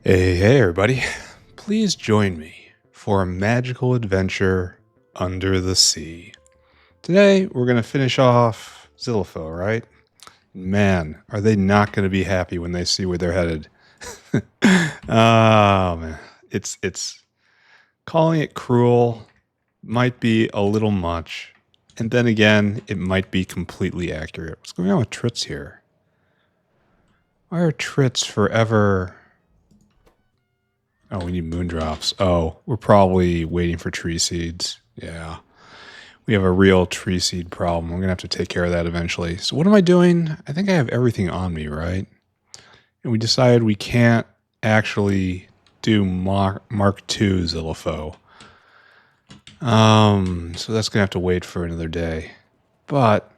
Hey everybody. Please join me for a magical adventure under the sea. Today we're going to finish off Xyhiphoe, right? Man, are they not going to be happy when they see where they're headed. Oh man, it's calling it cruel might be a little much. And then again, it might be completely accurate. What's going on with Trits here? Why are Trits forever... Oh, we need moondrops. Oh, we're probably waiting for tree seeds. Yeah. We have a real tree seed problem. We're going to have to take care of that eventually. So what am I doing? I think I have everything on me, right? And we decided we can't actually do Mark II Xyhiphoe. So that's going to have to wait for another day. But,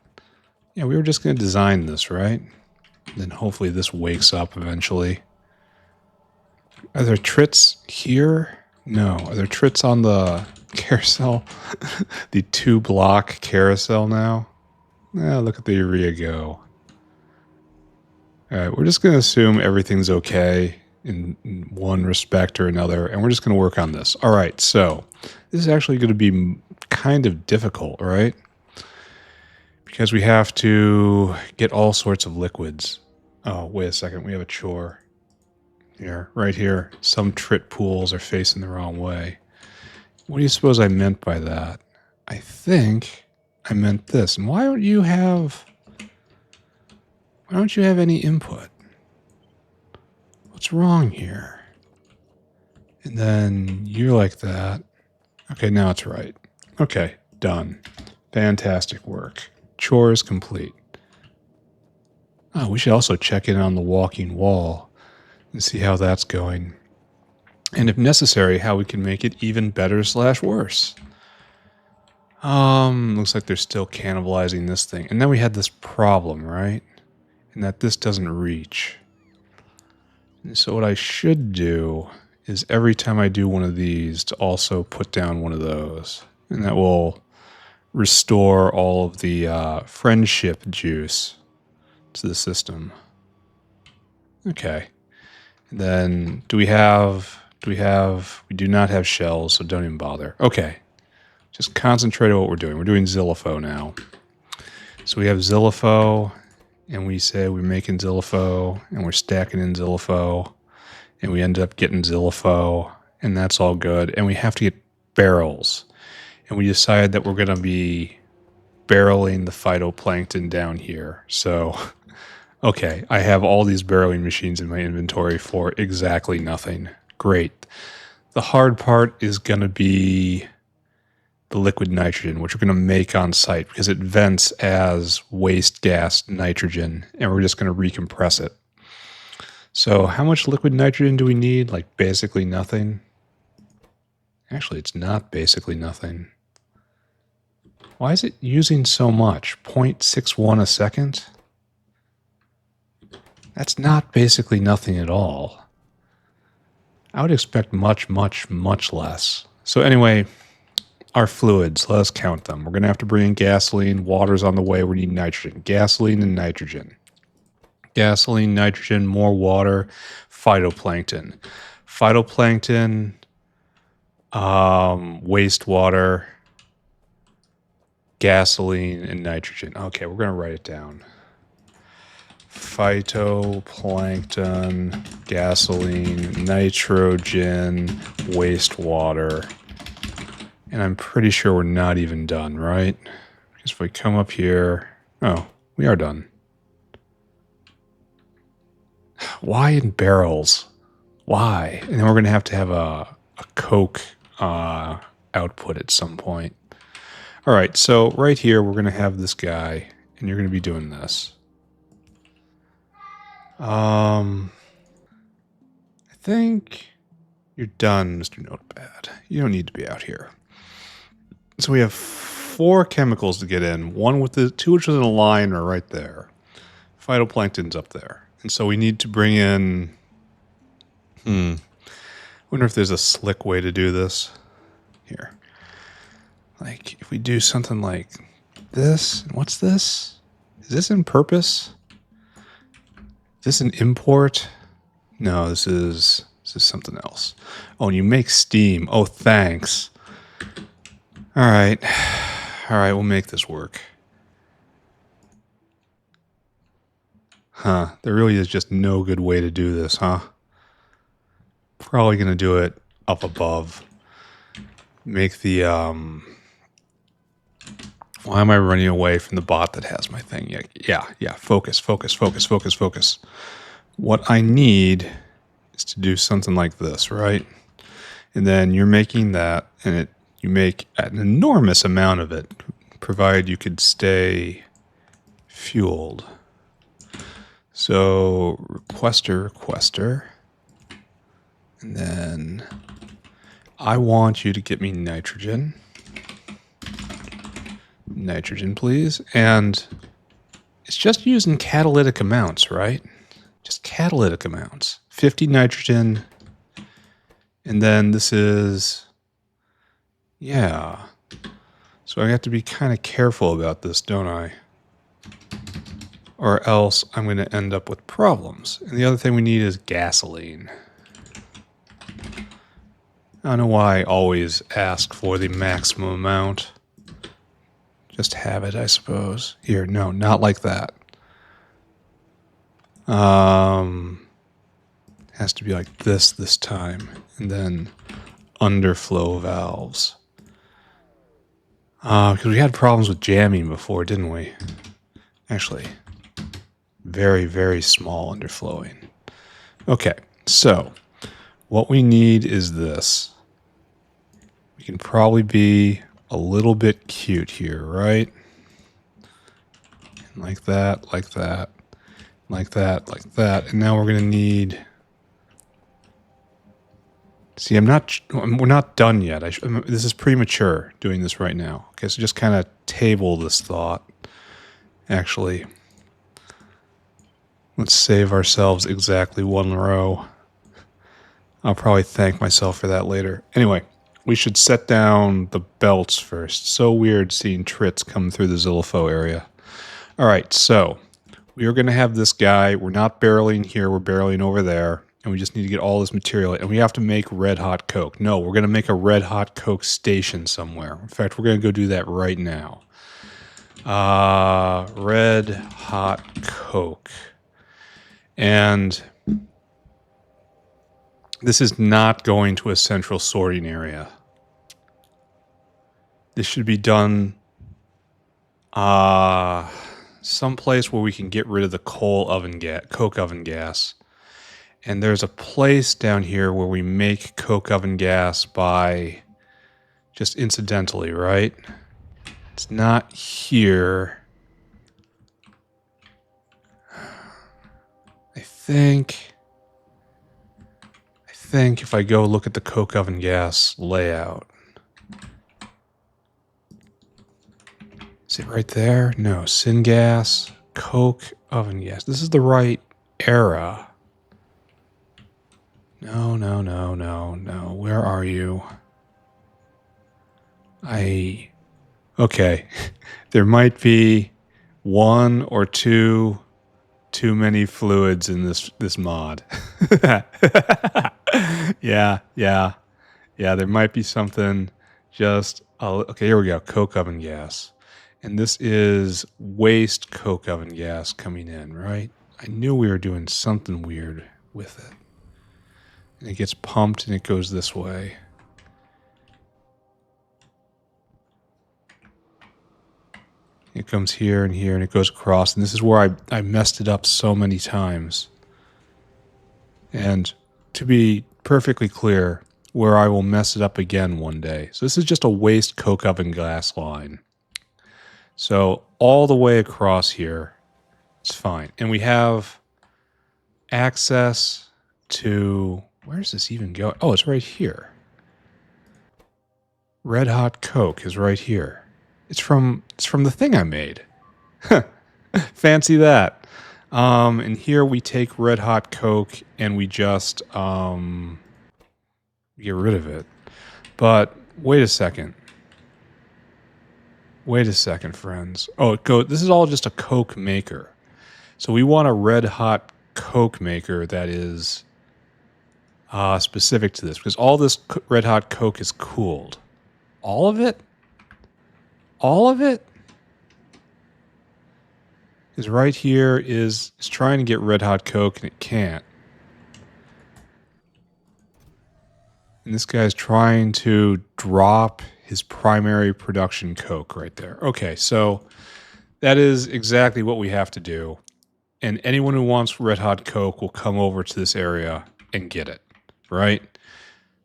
yeah, we were just going to design this, right? And then hopefully this wakes up eventually. Are there trits here? No. Are there trits on the carousel? The 2-block carousel now? Look at the urea go. Alright, we're just going to assume everything's okay in one respect or another, and we're just going to work on this. Alright, so this is actually going to be kind of difficult, right? Because we have to get all sorts of liquids. Oh, wait a second. We have a chore. Here, right here. Some trit pools are facing the wrong way. What do you suppose I meant by that? I think I meant this. And why don't you have any input? What's wrong here? And then you're like that. Okay, now it's right. Okay, done. Fantastic work. Chore is complete. Oh, we should also check in on the walking wall and see how that's going. And if necessary, how we can make it even better / worse. Looks like they're still cannibalizing this thing. And then we had this problem, right? And that this doesn't reach. And so what I should do is every time I do one of these to also put down one of those. And that will restore all of the friendship juice to the system. Okay. And then we do not have shells, so don't even bother. Okay. Just concentrate on what we're doing. We're doing Xyhiphoe now. So we have Xyhiphoe, and we say we're making Xyhiphoe, and we're stacking in Xyhiphoe, and we end up getting Xyhiphoe, and that's all good. And we have to get barrels. And we decided that we're going to be barreling the phytoplankton down here. So... Okay, I have all these barreling machines in my inventory for exactly nothing. Great. The hard part is going to be the liquid nitrogen, which we're going to make on site because it vents as waste gas nitrogen, and we're just going to recompress it. So how much liquid nitrogen do we need? Like basically nothing? Actually, it's not basically nothing. Why is it using so much? 0.61 a second? That's not basically nothing at all. I would expect much, much, much less. So anyway, our fluids, let us count them. We're going to have to bring in gasoline. Water's on the way. We need nitrogen. Gasoline and nitrogen. Gasoline, nitrogen, more water, phytoplankton. Phytoplankton, wastewater, gasoline, and nitrogen. Okay, we're going to write it down. Phytoplankton, gasoline, nitrogen, wastewater. And I'm pretty sure we're not even done, right? Because if we come up here... Oh, we are done. Why in barrels? Why? And then we're going to have a Coke output at some point. All right, so right here, we're going to have this guy, and you're going to be doing this. I think you're done, Mr. Notepad. You don't need to be out here. So we have 4 chemicals to get in. One with the 2 which is in a line are right there. Phytoplankton's up there. And so we need to bring in... wonder if there's a slick way to do this. Here. Like, if we do something like this. What's this? Is this in purpose? Is this an import? No, this is This is something else. Oh, and you make steam. Oh, thanks. All right. All right, we'll make this work. Huh. There really is just no good way to do this, huh? Probably going to do it up above. Make the, Why am I running away from the bot that has my thing? Yeah. Focus. What I need is to do something like this, right? And then you're making that, and you make an enormous amount of it, provided you could stay fueled. So requester. And then I want you to get me nitrogen. Nitrogen, please. And it's just using catalytic amounts, right? Just catalytic amounts. 50 nitrogen. And then this is, yeah. So I have to be kind of careful about this, don't I? Or else I'm going to end up with problems. And the other thing we need is gasoline. I don't know why I always ask for the maximum amount. Just have it, I suppose. Here, no, not like that. Has to be like this time. And then underflow valves. Because we had problems with jamming before, didn't we? Actually, very, very small underflowing. Okay, so what we need is this. We can probably be a little bit cute here, right? And like that, like that, like that, like that. And now we're going to need... See, we're not done yet. This is premature doing this right now. Okay, so just kind of table this thought. Actually, let's save ourselves exactly one row. I'll probably thank myself for that later. Anyway, we should set down the belts first. So weird seeing trits come through the Xyhiphoe area. All right, so we are going to have this guy. We're not barreling here. We're barreling over there. And we just need to get all this material. And we have to make red hot coke. No, we're going to make a red hot coke station somewhere. In fact, we're going to go do that right now. Red hot coke. And this is not going to a central sorting area. This should be done someplace where we can get rid of the coke oven gas. And there's a place down here where we make coke oven gas by just incidentally, right? It's not here. I think if I go look at the coke oven gas layout. Is it right there? No, syngas, coke oven gas. This is the right era. No. Where are you? Okay. There might be one or two too many fluids in this mod. Yeah. There might be something just... okay, here we go. Coke oven gas. And this is waste coke oven gas coming in, right? I knew we were doing something weird with it. And it gets pumped and it goes this way. It comes here and here and it goes across. And this is where I messed it up so many times. And to be perfectly clear, where I will mess it up again one day. So this is just a waste coke oven gas line. So all the way across here, it's fine. And we have access to... Where's this even going? Oh, it's right here. Red hot coke is right here. It's from the thing I made. Fancy that. And here we take red hot coke and we just get rid of it. But wait a second. Wait a second, friends. Oh, this is all just a coke maker. So we want a red hot coke maker that is specific to this, because all this red hot coke is cooled. All of it? All of it? Because right here is trying to get red hot coke and it can't. And this guy's trying to drop his primary production coke right there. Okay, so that is exactly what we have to do. And anyone who wants red hot coke will come over to this area and get it, right?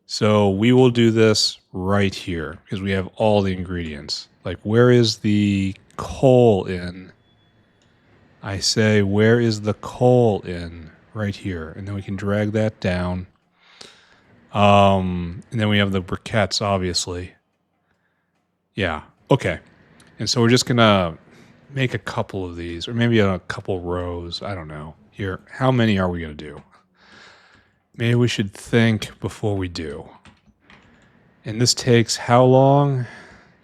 So we will do this right here because we have all the ingredients. Like, where is the coal in? I say, where is the coal in? Right here. And then we can drag that down. And then we have the briquettes, obviously. Yeah. Okay. And so we're just going to make a couple of these, or maybe a couple rows. I don't know. Here, how many are we going to do? Maybe we should think before we do. And this takes how long?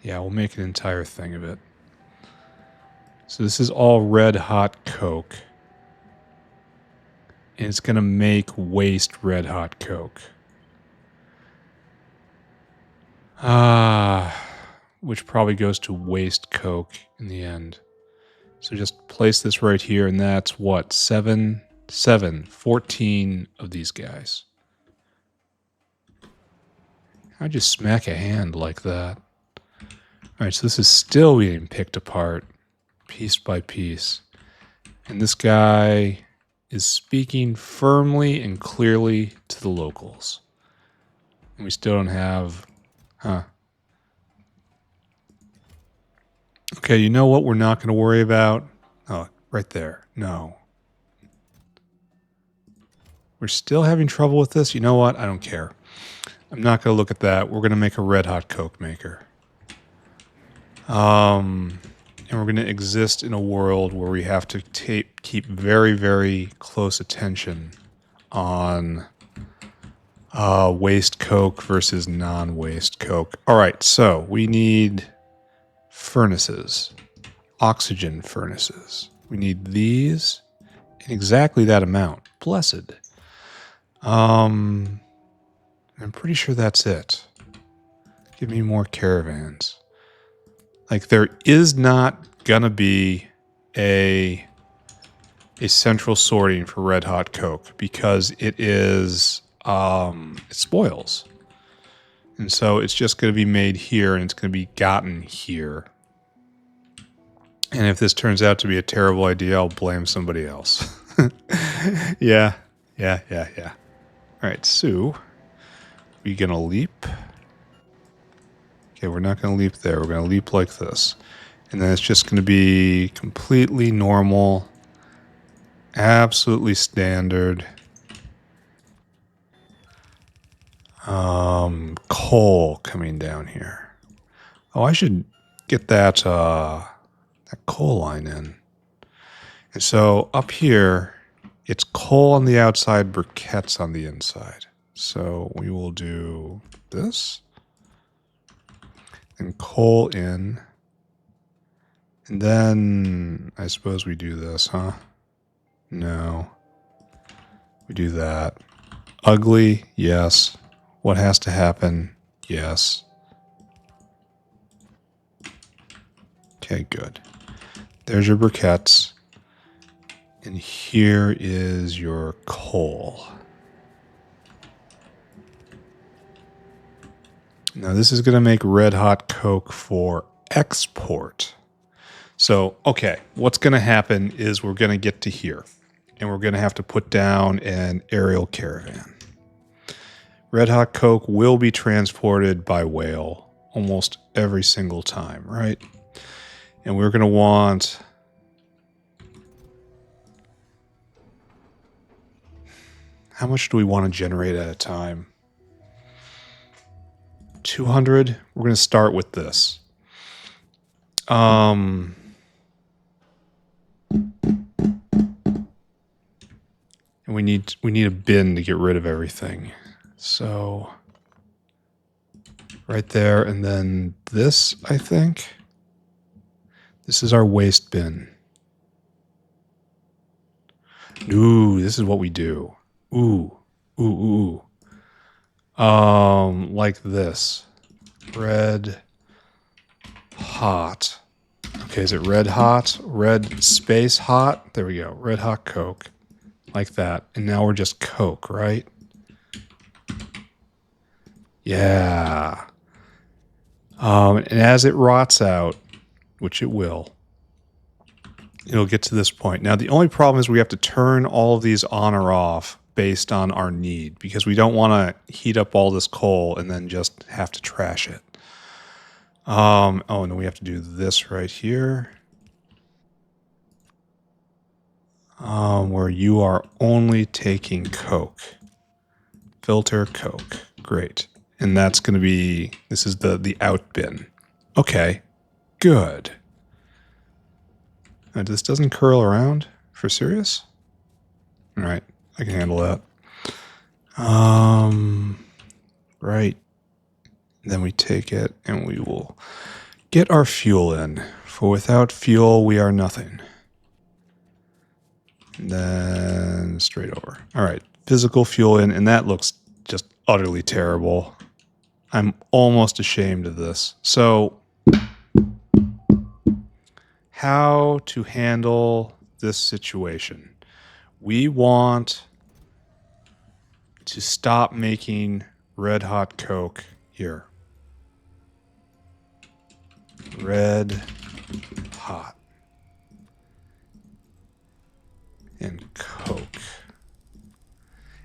Yeah, we'll make an entire thing of it. So this is all red hot coke. And it's going to make waste red hot coke. Which probably goes to waste coke in the end. So just place this right here, and that's what? 14 of these guys. I just smack a hand like that. Alright, so this is still being picked apart, piece by piece. And this guy is speaking firmly and clearly to the locals. And we still don't have... Okay, you know what we're not going to worry about? Oh, right there. No. We're still having trouble with this? You know what? I don't care. I'm not going to look at that. We're going to make a red hot coke maker. And we're going to exist in a world where we have to keep very, very close attention on waste coke versus non-waste coke. All right, so we need furnaces, oxygen furnaces. We need these in exactly that amount. Blessed. I'm pretty sure that's it. Give me more caravans. Like, there is not gonna be a central sorting for red hot coke because it is it spoils. And so it's just going to be made here and it's going to be gotten here. And if this turns out to be a terrible idea, I'll blame somebody else. Yeah. All right, so we going to leap. Okay, we're not going to leap there. We're going to leap like this. And then it's just going to be completely normal, absolutely standard. Coal coming down here. Oh, I should get that coal line in. And so up here, it's coal on the outside, briquettes on the inside. So we will do this. And coal in. And then I suppose we do this, huh? No. We do that. Ugly, yes. What has to happen? Yes. Okay, good. There's your briquettes. And here is your coal. Now this is going to make red hot coke for export. So, okay, what's going to happen is we're going to get to here. And we're going to have to put down an aerial caravan. Red hot coke will be transported by whale almost every single time, right? And we're going to want... How much do we want to generate at a time? 200? We're going to start with this. And we need a bin to get rid of everything. So right there, and then this, I think. This is our waste bin. Ooh, this is what we do. Ooh. Like this. Red hot. Okay, is it red hot? Red space hot? There we go. Red hot Coke. Like that. And now we're just Coke, right? Yeah. And as it rots out, which it will, it'll get to this point. Now, the only problem is we have to turn all of these on or off based on our need, because we don't want to heat up all this coal and then just have to trash it. Oh, and then we have to do this right here. Where you are only taking Coke. Filter Coke. Great. And that's going to be, this is the out bin. Okay. Good. This doesn't curl around? For serious? All right. I can handle that. Right. Then we take it and we will get our fuel in. For without fuel, we are nothing. And then straight over. All right. Physical fuel in, and that looks just utterly terrible. I'm almost ashamed of this. So, how to handle this situation? We want to stop making red hot Coke here. Red hot and Coke.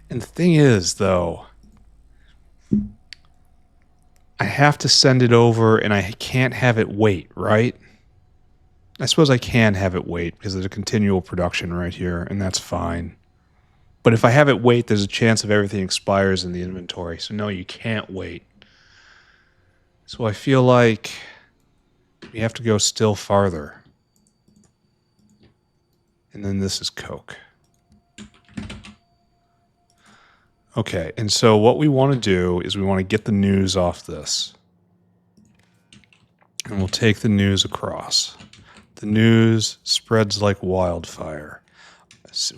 And the thing is, though, I have to send it over and I can't have it wait, right? I suppose I can have it wait because there's a continual production right here, and that's fine. But if I have it wait, there's a chance of everything expires in the inventory. So no, you can't wait. So I feel like we have to go still farther. And then this is Coke. Okay, and so what we want to do is we want to get the news off this. And we'll take the news across. The news spreads like wildfire.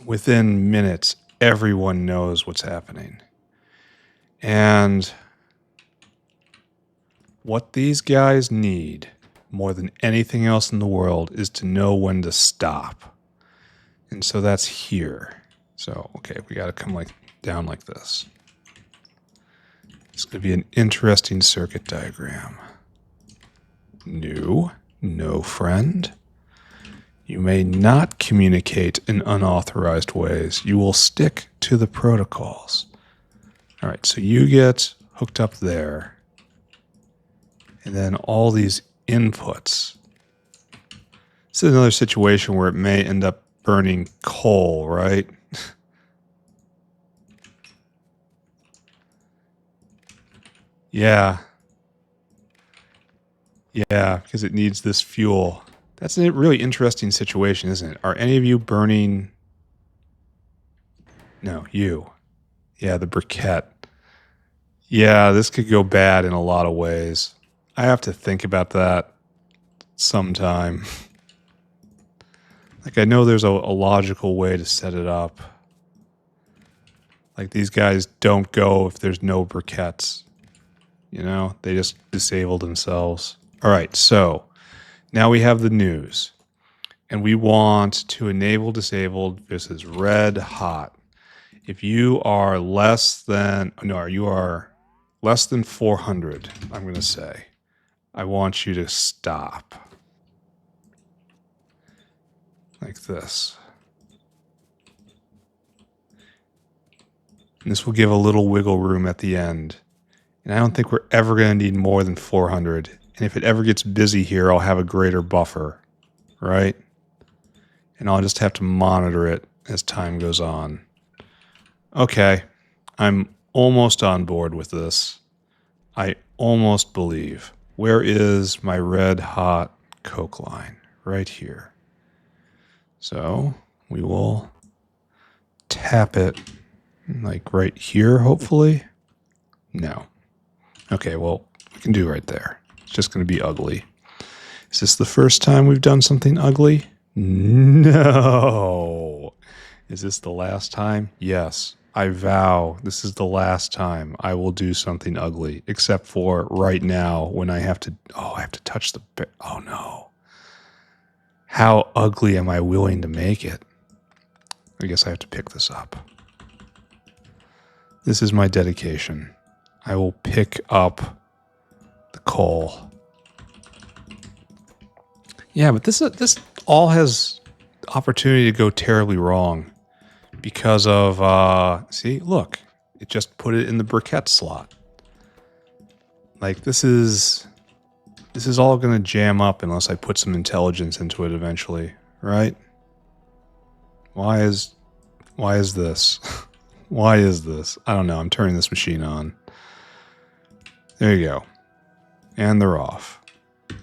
Within minutes, everyone knows what's happening. And what these guys need more than anything else in the world is to know when to stop. And so that's here. So, okay, we got to come like down like this. It's going to be an interesting circuit diagram. New, no friend. You may not communicate in unauthorized ways. You will stick to the protocols. All right, so you get hooked up there. And then all these inputs. This is another situation where it may end up burning coal, right? Yeah. Yeah, because it needs this fuel. That's a really interesting situation, isn't it? Are any of you burning? No, you. Yeah, the briquette. Yeah, this could go bad in a lot of ways. I have to think about that sometime. Like, I know there's a logical way to set it up. Like, these guys don't go if there's no briquettes. You know, they just disable themselves. All right, so now we have the news. And we want to enable disabled. This is red hot. If you are less than, no, you are less than 400, I'm going to say, I want you to stop. Like this. And this will give a little wiggle room at the end. And I don't think we're ever going to need more than 400. And if it ever gets busy here, I'll have a greater buffer, right? And I'll just have to monitor it as time goes on. Okay, I'm almost on board with this. I almost believe. Where is my red hot Coke line? Right here. So we will tap it like right here, hopefully. No. Okay, well, we can do right there. It's just going to be ugly. Is this the first time we've done something ugly? No. Is this the last time? Yes. I vow this is the last time I will do something ugly, except for right now when I have to, I have to touch the, oh no. How ugly am I willing to make it? I guess I have to pick this up. This is my dedication. I will pick up the coal. Yeah, but this all has opportunity to go terribly wrong because of, see, look, it just put it in the briquette slot. Like, this is all going to jam up unless I put some intelligence into it eventually, right? Why is this? Why is this? I don't know. I'm turning this machine on. There you go. And they're off.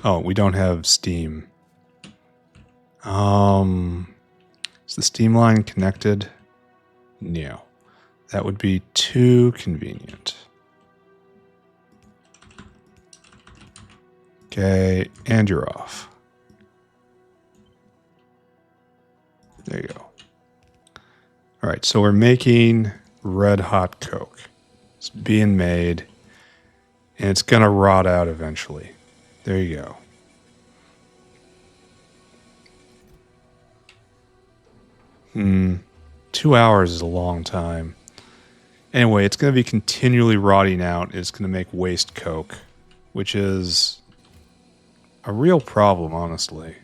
Oh, we don't have steam. Is the steam line connected? No. That would be too convenient. Okay, and you're off. There you go. All right, so we're making red hot Coke. It's being made, and it's going to rot out eventually. There you go. 2 hours is a long time. Anyway, it's going to be continually rotting out. It's going to make waste Coke, which is a real problem, honestly.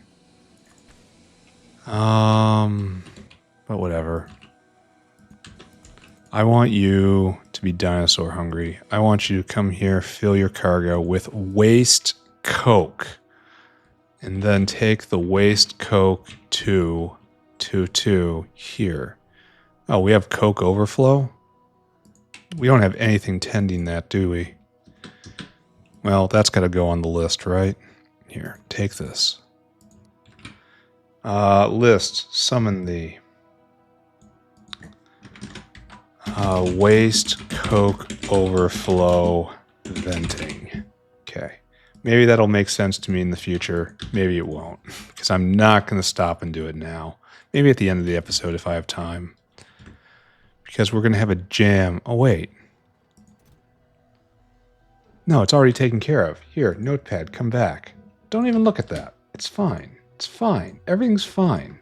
But whatever. I want you to be dinosaur hungry. I want you to come here, fill your cargo with waste Coke, and then take the waste Coke to here. Oh, we have Coke overflow? We don't have anything tending that, do we? Well, that's got to go on the list, right? Here, take this. List, summon the waste Coke overflow venting. Okay. Maybe that'll make sense to me in the future. Maybe it won't, because I'm not going to stop and do it now. Maybe at the end of the episode if I have time. Because we're going to have a jam. Oh, wait. No, it's already taken care of. Here, notepad, come back. Don't even look at that. It's fine. It's fine. Everything's fine.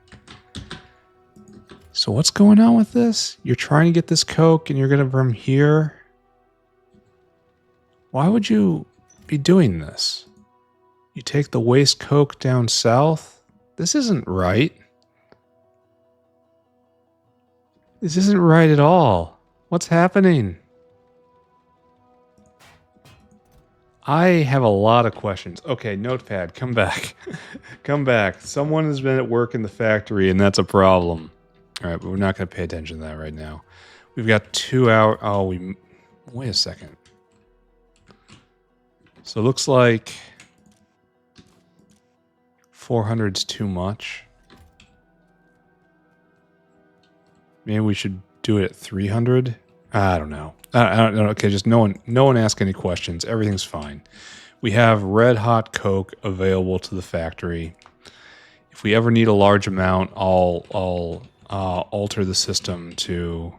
So what's going on with this? You're trying to get this Coke and you're going to from here? Why would you be doing this? You take the waste Coke down south? This isn't right. This isn't right at all. What's happening? I have a lot of questions. Okay, notepad, come back. Come back. Someone has been at work in the factory, and that's a problem. All right, but we're not going to pay attention to that right now. We've got 2 hours. Oh, wait a second. So it looks like 400's too much. Maybe we should do it at 300. I don't know. I don't know. Okay, just no one ask any questions. Everything's fine. We have red hot Coke available to the factory. If we ever need a large amount, I'll alter the system to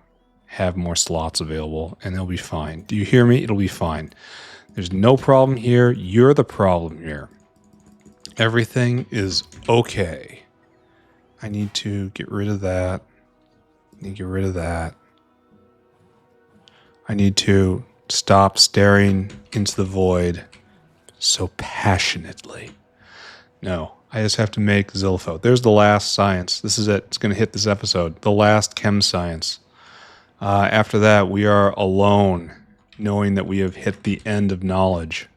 have more slots available, and they'll be fine. Do you hear me? It'll be fine. There's no problem here. You're the problem here. Everything is okay. I need to get rid of that. I need to get rid of that. I need to stop staring into the void so passionately. No, I just have to make Xyhiphoe. There's the last science. This is it. It's going to hit this episode. The last chem science. After that, we are alone, knowing that we have hit the end of knowledge.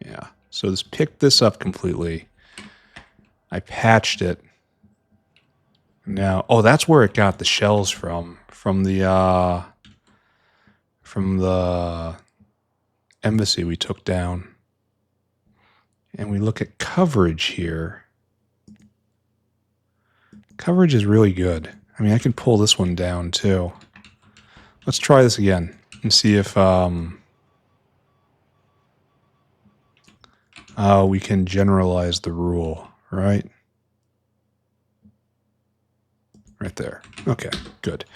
Yeah. So let's pick this up completely. I patched it. Now, oh, that's where it got the shells from the embassy we took down. And we look at coverage here. Coverage is really good. I mean, I can pull this one down too. Let's try this again and see if we can generalize the rule, right? Right there. Okay, good.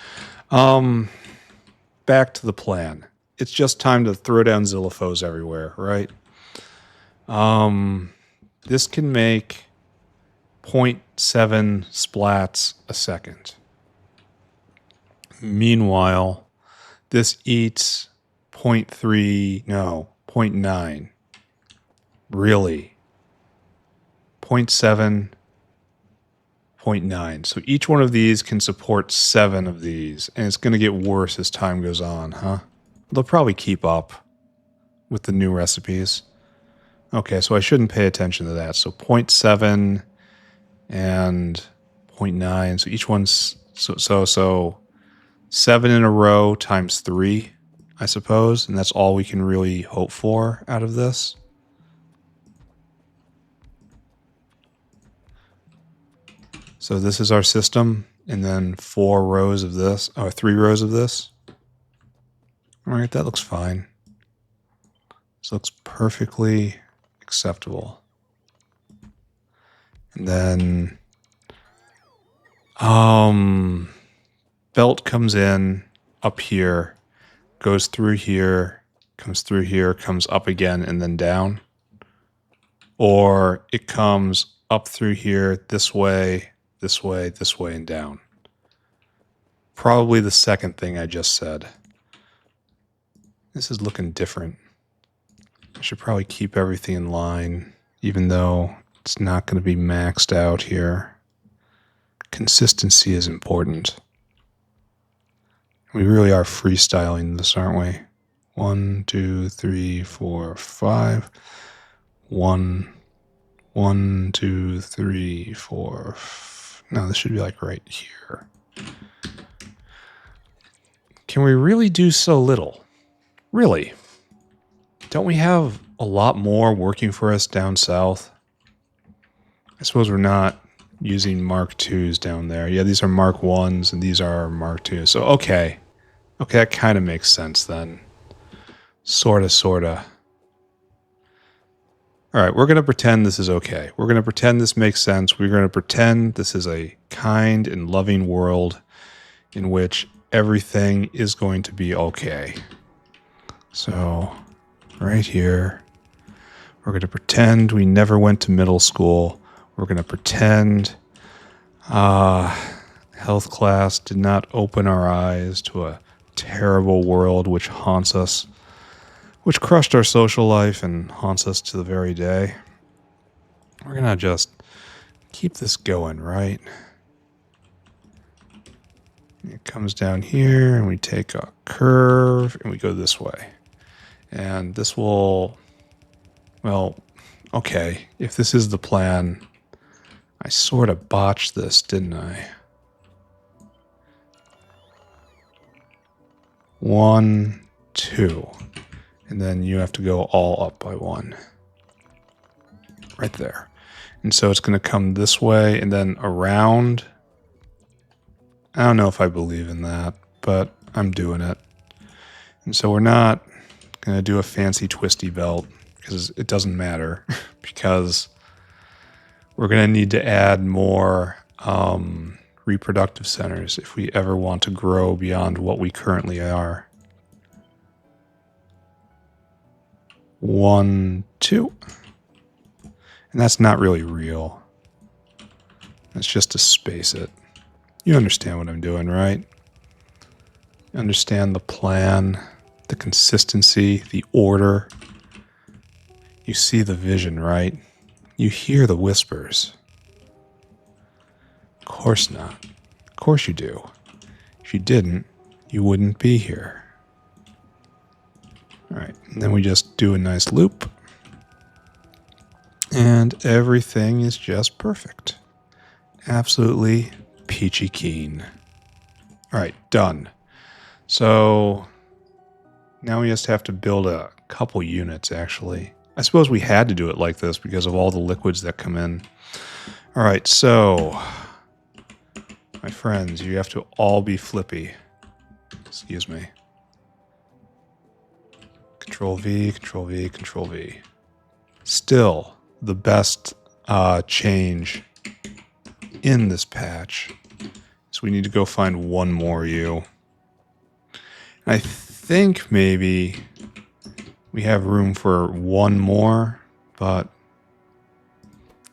Back to the plan. It's just time to throw down Xyhiphoes everywhere, right? This can make 0.7 splats a second. Meanwhile, this eats 0.3, no, 0.9. Really? 0.7, 0.9. So each one of these can support 7 of these, and it's going to get worse as time goes on, huh? They'll probably keep up with the new recipes. Okay, so I shouldn't pay attention to that. So 0.7 and 0.9. So each one's so 7 in a row times 3, I suppose, and that's all we can really hope for out of this. So this is our system, and then 4 rows of this, or 3 rows of this. All right, that looks fine. This looks perfectly acceptable. And then belt comes in up here, goes through here, comes through here, comes up again, and then down. Or it comes up through here, this way, this way, this way, and down. Probably the second thing I just said. This is looking different. I should probably keep everything in line, even though it's not going to be maxed out here. Consistency is important. We really are freestyling this, aren't we? 1, 2, 3, 4, 5. 1, 1, 2, 3, 4. No, this should be like right here. Can we really do so little? Really? Don't we have a lot more working for us down south? I suppose we're not using Mark IIs down there. Yeah, these are Mark 1s and these are Mark 2s. So, okay. Okay, that kind of makes sense then. Sorta. All right, we're going to pretend this is okay. We're going to pretend this makes sense. We're going to pretend this is a kind and loving world in which everything is going to be okay. So, right here, we're going to pretend we never went to middle school. We're going to pretend health class did not open our eyes to a terrible world which haunts us, which crushed our social life and haunts us to the very day. We're going to just keep this going, right? It comes down here, and we take a curve, and we go this way. And this will, well, okay, if this is the plan, I sort of botched this, didn't I? 1, 2. And then you have to go all up by 1. Right there. And so it's going to come this way and then around. I don't know if I believe in that, but I'm doing it. And so we're not going to do a fancy twisty belt because it doesn't matter because we're going to need to add more reproductive centers if we ever want to grow beyond what we currently are. 1, 2. And that's not really real. That's just to space it. You understand what I'm doing, right? You understand the plan, the consistency, the order. You see the vision, right? You hear the whispers. Of course not. Of course you do. If you didn't, you wouldn't be here. All right, and then we just do a nice loop. And everything is just perfect. Absolutely peachy keen. All right, done. So now we just have to build a couple units, actually. I suppose we had to do it like this because of all the liquids that come in. All right, so my friends, you have to all be flippy. Excuse me. Control V, Control V, Control V. Still the best change in this patch. So we need to go find one more U. I think maybe we have room for one more, but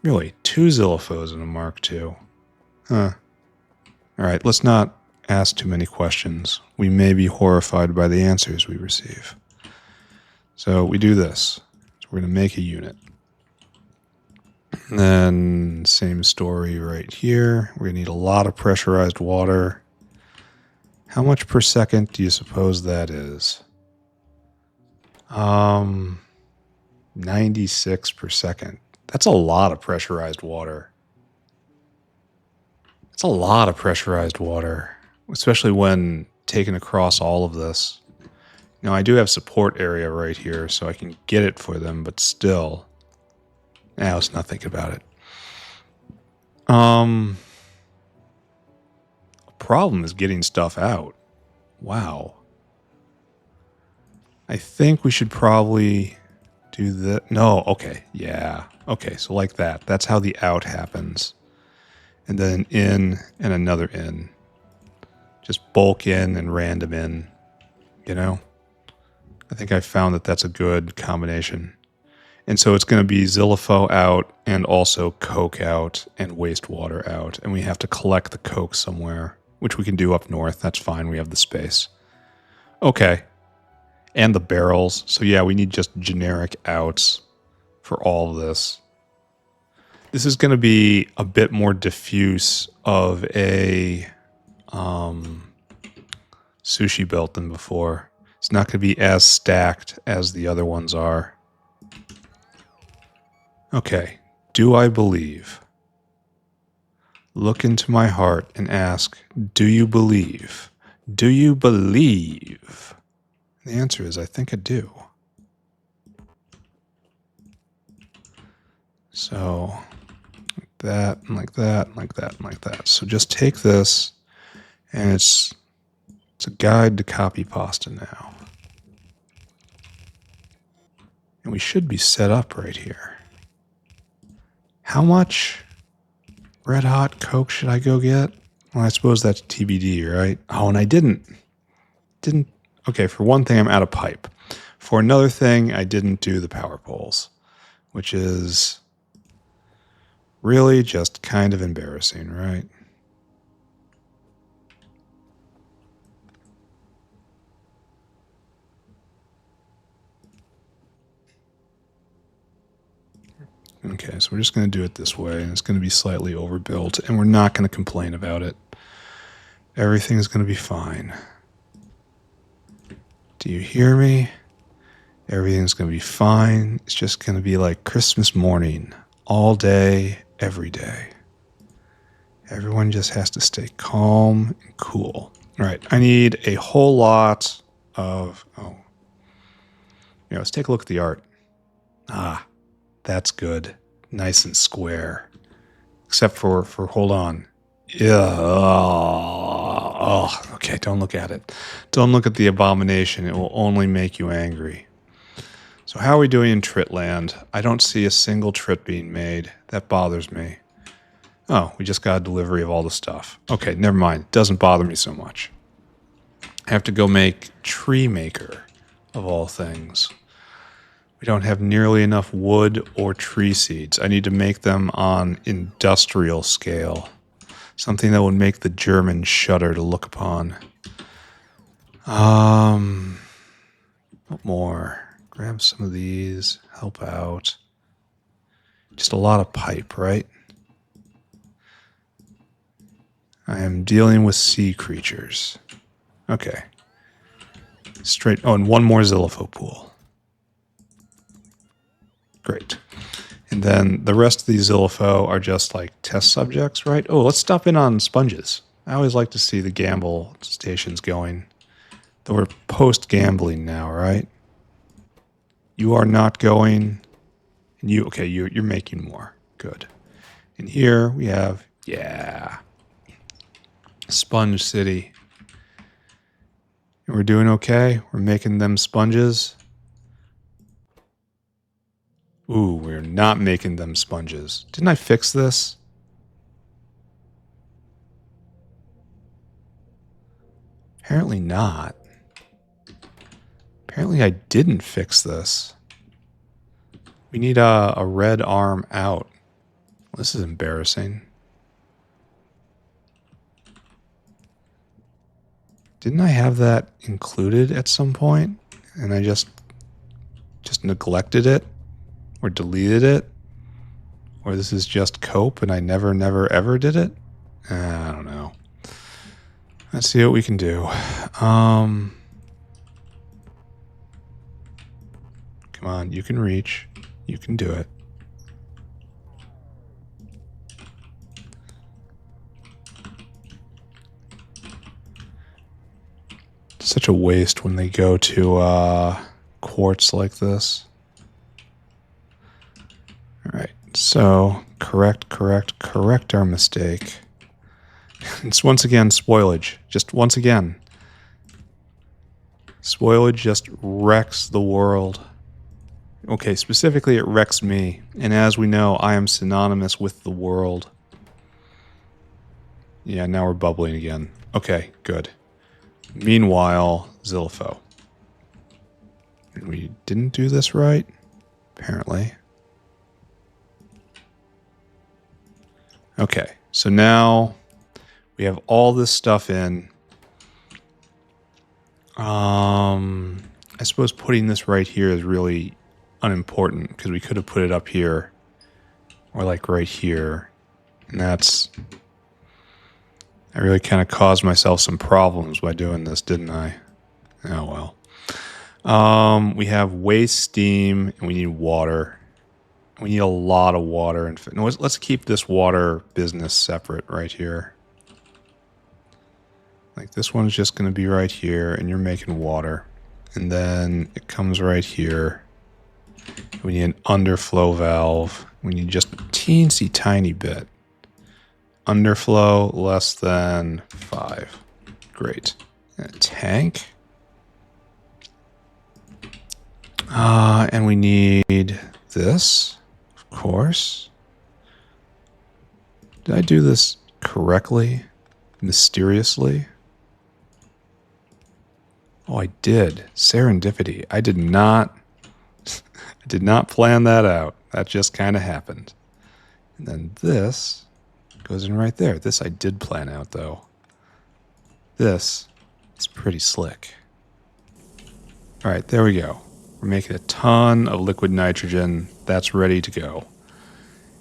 really, 2 Xyhiphoes in a Mark II. Huh. Alright, let's not ask too many questions. We may be horrified by the answers we receive. So we do this. So we're going to make a unit. And then same story right here. We're going to need a lot of pressurized water. How much per second do you suppose that is? 96 per second. That's a lot of pressurized water. It's a lot of pressurized water, especially when taken across all of this. Now, I do have support area right here, so I can get it for them, but still. Let's not think about it. A problem is getting stuff out. Wow. I think we should probably do that. No, okay, yeah. Okay, so like that. That's how the out happens. And then in and another in. Just bulk in and random in, you know? I think I found that that's a good combination. And so it's going to be Xyhiphoe out and also coke out and wastewater out. And we have to collect the coke somewhere, which we can do up north. That's fine. We have the space. Okay. And the barrels. So yeah, we need just generic outs for all of this. This is going to be a bit more diffuse of a sushi belt than before. It's not going to be as stacked as the other ones are. Okay, do I believe? Look into my heart and ask, do you believe? Do you believe? The answer is, I think I do. So, like that, and like that, and like that, and like that. So just take this, and it's a guide to copy pasta now. And we should be set up right here. How much red hot Coke should I go get? Well, I suppose that's TBD, right? Oh, and I didn't. Okay, for one thing, I'm out of pipe. For another thing, I didn't do the power poles, which is really just kind of embarrassing, right? Okay, so we're just going to do it this way, and it's going to be slightly overbuilt, and we're not going to complain about it. Everything's going to be fine. Do you hear me? Everything's going to be fine. It's just going to be like Christmas morning, all day, every day. Everyone just has to stay calm and cool. All right, I need a whole lot of... let's take a look at the art. That's good. Nice and square. Except for hold on. Yeah. Oh, okay, don't look at it. Don't look at the abomination. It will only make you angry. So how are we doing in Tritland? I don't see a single Trit being made. That bothers me. Oh, we just got a delivery of all the stuff. Okay, never mind. It doesn't bother me so much. I have to go make Tree Maker, of all things. We don't have nearly enough wood or tree seeds. I need to make them on industrial scale. Something that would make the Germans shudder to look upon. What more? Grab some of these. Help out. Just a lot of pipe, right? I am dealing with sea creatures. Okay. Straight. Oh, and one more Xyhiphoe pool. Great. And then the rest of these Xyhiphoe are just like test subjects, right? Oh, let's stop in on sponges. I always like to see the gamble stations going. Though we're post-gambling now, right? You are not going. And you're making more. Good. And here we have, Sponge City. And we're doing okay. We're making them sponges. Ooh, we're not making them sponges. Didn't I fix this? Apparently not. Apparently I didn't fix this. We need a red arm out. This is embarrassing. Didn't I have that included at some point? And I just neglected it? Or deleted it? Or this is just cope and I never, ever did it? I don't know. Let's see what we can do. Come on, you can reach. You can do it. It's such a waste when they go to quartz like this. Alright, so correct our mistake. It's once again spoilage. Just once again. Spoilage just wrecks the world. Okay, specifically it wrecks me. And as we know, I am synonymous with the world. Yeah, now we're bubbling again. Okay, good. Meanwhile, Xyhiphoe. We didn't do this right, apparently. Okay, so now we have all this stuff in. I suppose putting this right here is really unimportant because we could have put it up here or like right here. And that's... I really kind of caused myself some problems by doing this, didn't I? Oh well. We have waste steam and we need water. We need a lot of water. And no, let's keep this water business separate right here. Like this one's just going to be right here and you're making water. And then it comes right here. We need an underflow valve. We need just a teensy tiny bit. Underflow less than 5. Great. And a tank. And we need this, of course. Did I do this correctly? Mysteriously? Oh, I did. Serendipity. I did not plan that out. That just kind of happened. And then this goes in right there. This I did plan out, though. This is pretty slick. All right, there we go. We're making a ton of liquid nitrogen. That's ready to go.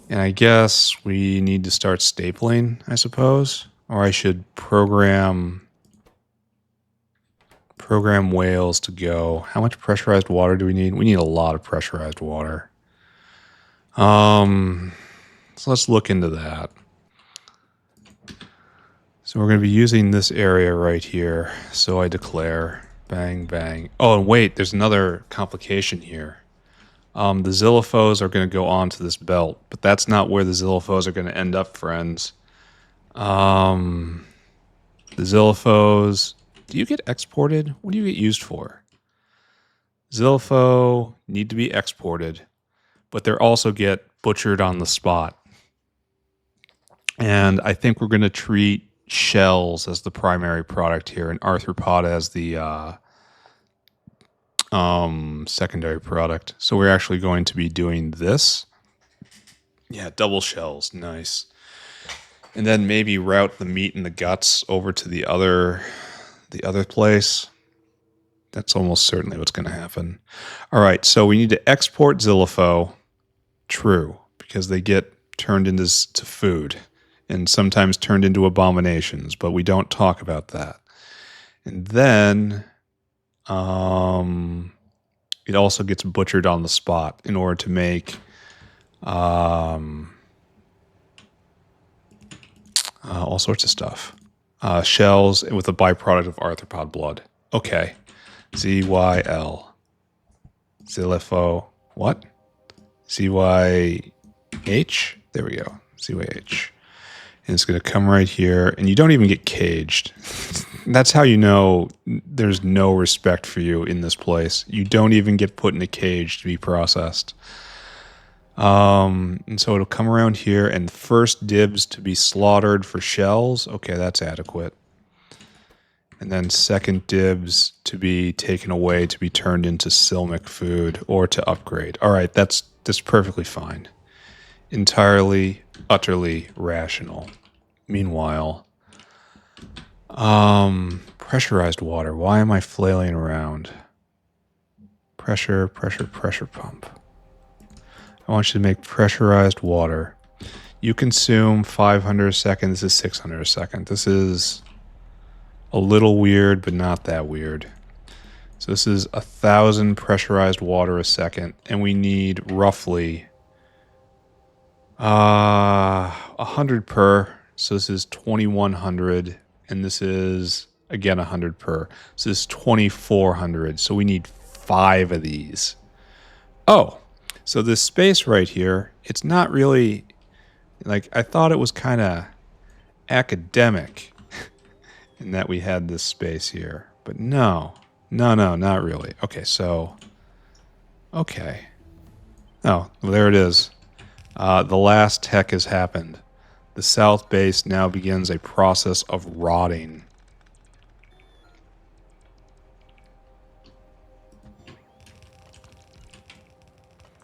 And I guess we need to start stapling, I suppose. Or I should program whales to go. How much pressurized water do we need? We need a lot of pressurized water. So let's look into that. So we're going to be using this area right here. So I declare. Bang, bang. Oh, and wait, there's another complication here. The Xyhiphoes are going to go onto this belt, but that's not where the Xyhiphoes are going to end up, friends. The Xyhiphoes... Do you get exported? What do you get used for? Xyhiphoe need to be exported, but they also get butchered on the spot. And I think we're going to treat shells as the primary product here and arthropod as the secondary product. So we're actually going to be doing this. Yeah, double shells. Nice. And then maybe route the meat and the guts over to the other place. That's almost certainly what's going to happen. All right, so we need to export Xyhiphoe. True, because they get turned into food and sometimes turned into abominations, but we don't talk about that. And then it also gets butchered on the spot in order to make all sorts of stuff. Shells with a byproduct of arthropod blood. Okay. ZYL. Xyhiphoe. What? ZYH? There we go. ZYH. And it's going to come right here. And you don't even get caged. That's how you know there's no respect for you in this place. You don't even get put in a cage to be processed. And so it'll come around here and first dibs to be slaughtered for shells. Okay, that's adequate. And then second dibs to be taken away to be turned into Silmic food or to upgrade. All right, that's perfectly fine. Entirely, utterly rational. Meanwhile, pressurized water. Why am I flailing around? Pressure pump. I want you to make pressurized water. You consume 500 a second. This is 600 a second. This is a little weird, but not that weird. So this is 1,000 pressurized water a second, and we need roughly 100 per. So this is 2,100, and this is again 100 per. So this is 2,400. So we need 5 of these. Oh, so this space right here, it's not really like I thought it was kind of academic in that we had this space here, but no, not really. Okay, so okay. Oh, well, there it is. The last tech has happened. The south base now begins a process of rotting.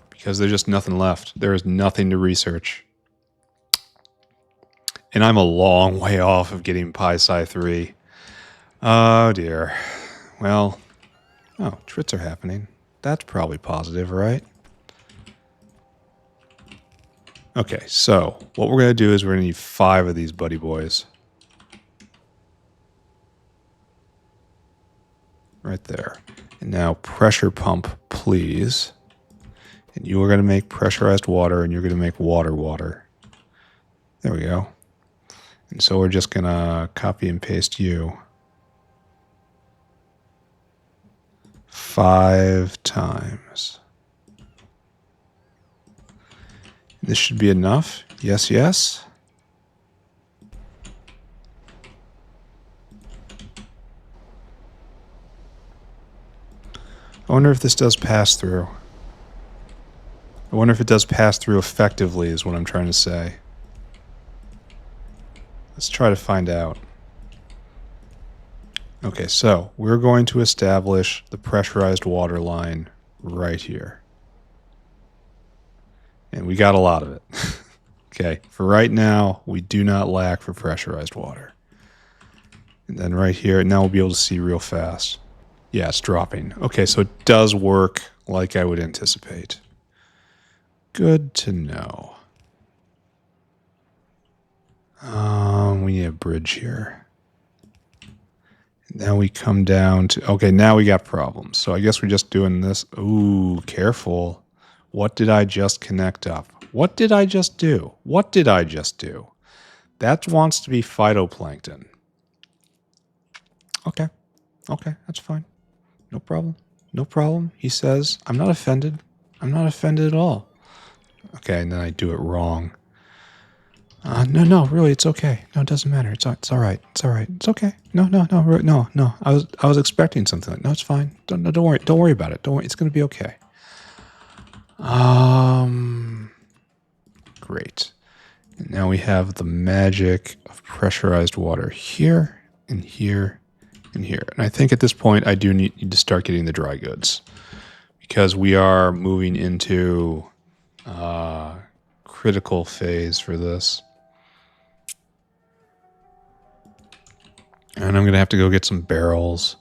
Because there's just nothing left. There is nothing to research. And I'm a long way off of getting Pi-Sci 3. Oh dear. Well, oh, trits are happening. That's probably positive, right? Okay, so what we're going to do is we're going to need 5 of these buddy boys. Right there. And now pressure pump, please. And you are going to make pressurized water, and you're going to make water. There we go. And so we're just going to copy and paste you 5 times. This should be enough. Yes, yes. I wonder if this does pass through. I wonder if it does pass through effectively is what I'm trying to say. Let's try to find out. Okay, so we're going to establish the pressurized water line right here. And we got a lot of it. Okay, for right now, we do not lack for pressurized water. And then right here, now we'll be able to see real fast. Yeah, it's dropping. Okay, so it does work like I would anticipate. Good to know. We need a bridge here. Now we come down to... Okay, now we got problems. So I guess we're just doing this. Ooh, careful. What did I just connect up? What did I just do? What did I just do? That wants to be phytoplankton. Okay. Okay, that's fine. No problem. No problem. He says, I'm not offended. I'm not offended at all. Okay, and then I do it wrong. No, really, it's okay. No, it doesn't matter. It's all right. It's all right. It's okay. No. I was expecting something. No, it's fine. Don't worry. Don't worry about it. Don't worry. It's gonna be okay. Great. And now we have the magic of pressurized water here and here and here. And I think at this point I do need to start getting the dry goods because we are moving into critical phase for this. And I'm going to have to go get some barrels.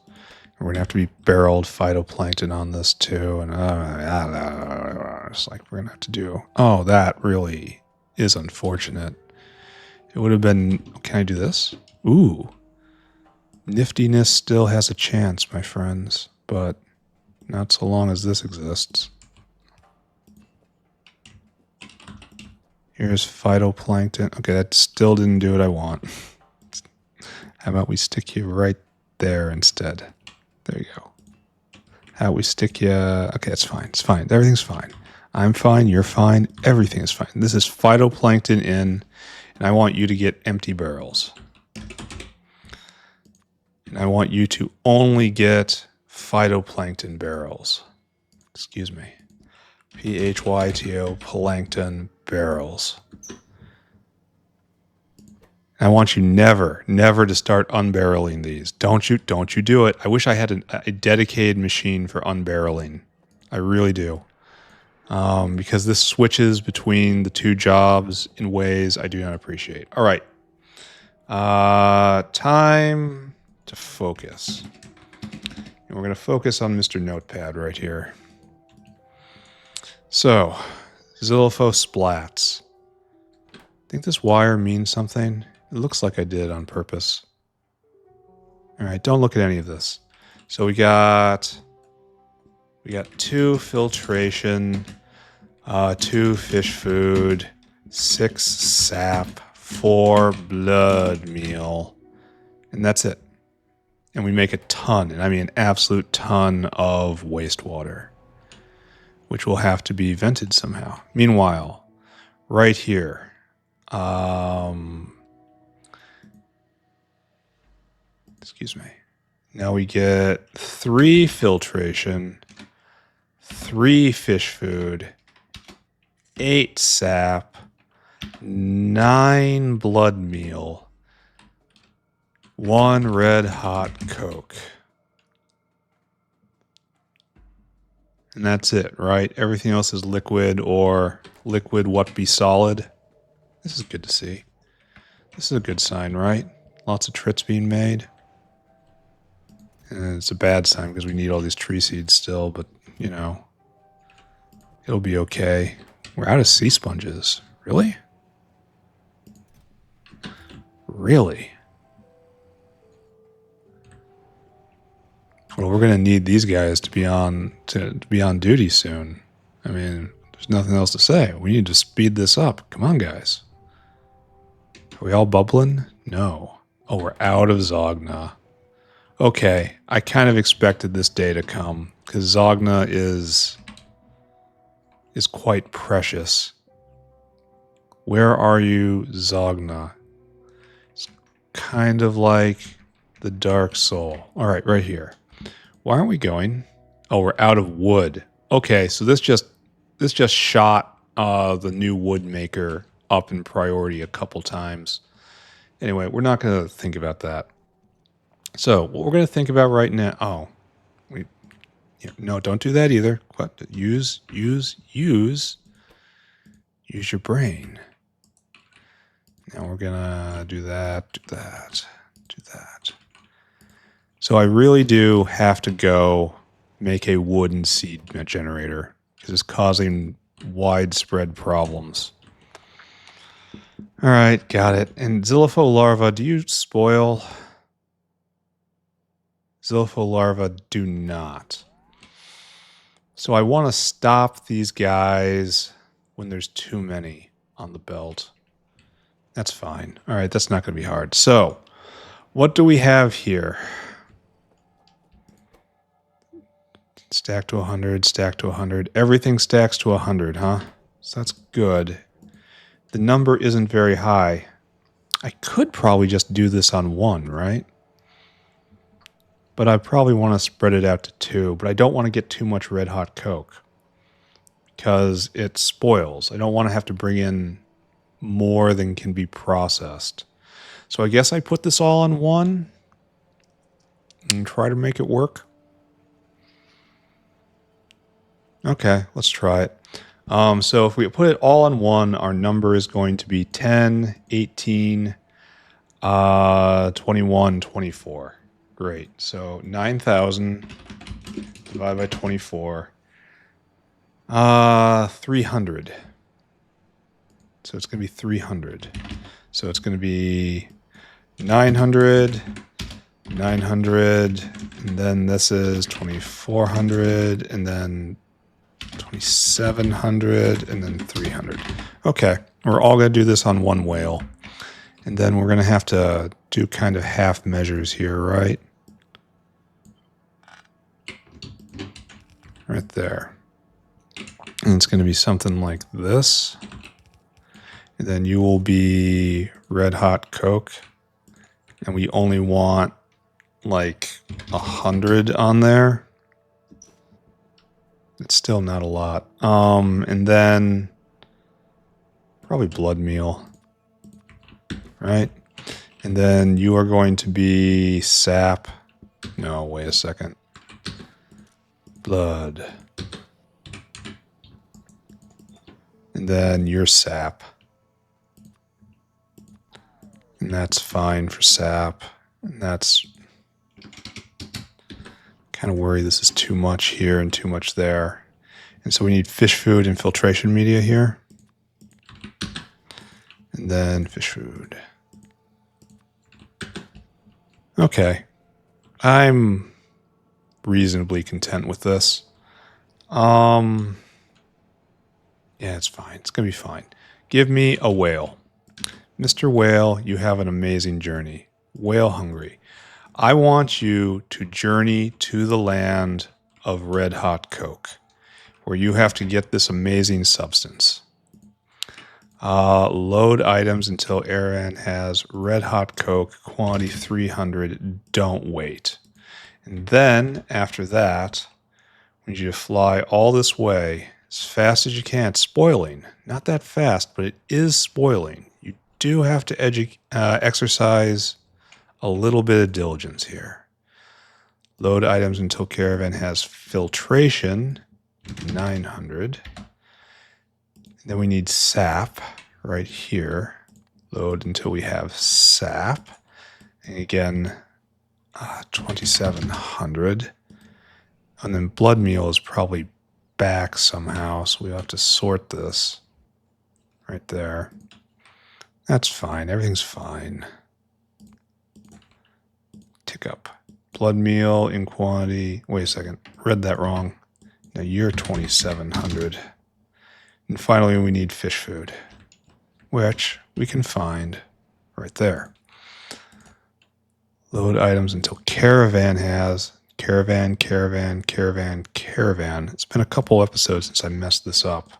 We're going to have to be barreled phytoplankton on this too. And it's like we're going to have to do... Oh, that really is unfortunate. It would have been... Can I do this? Ooh. Niftiness still has a chance, my friends. But not so long as this exists. Here's phytoplankton. Okay, that still didn't do what I want. How about we stick you right there instead? There you go. How about we stick you... Okay, it's fine. It's fine. Everything's fine. I'm fine. You're fine. Everything is fine. This is phytoplankton in, and I want you to get empty barrels. And I want you to only get phytoplankton barrels. Excuse me. Phyto plankton barrels. I want you never to start unbarreling these. Don't you do it. I wish I had a dedicated machine for unbarreling. I really do. Because this switches between the two jobs in ways I do not appreciate. All right. Time to focus. And we're going to focus on Mr. Notepad right here. So, Xyhiphoe splats. Think this wire means something? It looks like I did on purpose. All right, don't look at any of this. So we got 2 filtration, 2 fish food, 6 sap, 4 blood meal, and that's it. And we make a ton, and I mean an absolute ton of wastewater, which will have to be vented somehow. Meanwhile, right here, excuse me. Now we get 3 filtration, 3 fish food, 8 sap, 9 blood meal, 1 red hot Coke. And that's it, right? Everything else is liquid or liquid what be solid. This is good to see. This is a good sign, right? Lots of trits being made. And it's a bad sign because we need all these tree seeds still, but, you know, it'll be okay. We're out of sea sponges. Really? Really? Well, we're going to need these guys to be on duty soon. I mean, there's nothing else to say. We need to speed this up. Come on, guys. Are we all bubbling? No. Oh, we're out of Zogna. Okay, I kind of expected this day to come because Zogna is quite precious. Where are you, Zogna? It's kind of like the Dark Soul. All right, right here. Why aren't we going? Oh, we're out of wood. Okay, so this just shot the new wood maker up in priority a couple times. Anyway, we're not going to think about that. So what we're going to think about right now. Oh, no, don't do that either. What? Use your brain. Now we're going to do that. So I really do have to go make a wooden seed generator because it's causing widespread problems. All right, got it. And Xyhiphoe larvae, do you spoil? Xyhiphoe larvae do not. So I want to stop these guys when there's too many on the belt. That's fine. All right, that's not going to be hard. So what do we have here? Stack to 100, stack to 100. Everything stacks to 100, huh? So that's good. The number isn't very high. I could probably just do this on 1, right? But I probably want to spread it out to 2, but I don't want to get too much red hot Coke because it spoils. I don't want to have to bring in more than can be processed. So I guess I put this all on 1 and try to make it work. Okay, let's try it. So if we put it all on 1, our number is going to be 10, 18, 21, 24. Great. So 9,000 divided by 24. 300. So it's going to be 300. So it's going to be 900, 900, and then this is 2,400, and then 2,700, and then 300. Okay, we're all going to do this on 1 whale. And then we're going to have to do kind of half measures here, right? Right there. And it's going to be something like this. And then you will be red hot Coke. And we only want like 100 on there. It's still not a lot. And then probably blood meal, right? And then you are going to be sap. No, wait a second. Blood. And then you're sap. And that's fine for sap. And that's kind of worry this is too much here and too much there. And so we need fish food and filtration media here. And then fish food. Okay. I'm reasonably content with this. Yeah, it's fine. It's going to be fine. Give me a whale. Mr. Whale, you have an amazing journey. Whale hungry. I want you to journey to the land of red hot coke, where you have to get this amazing substance. Load items until Aaron has red hot coke, quantity 300. Don't wait. And then, after that, I need you to fly all this way as fast as you can. It's spoiling. Not that fast, but it is spoiling. You do have to exercise a little bit of diligence here. Load items until caravan has filtration, 900. Then we need sap right here. Load until we have sap. And again, 2700. And then blood meal is probably back somehow, so we have to sort this right there. That's fine. Everything's fine. Tick up. Blood meal in quantity. Wait a second. Read that wrong. Now you're 2700. And finally, we need fish food, which we can find right there. Load items until caravan has caravan. It's been a couple episodes since I messed this up.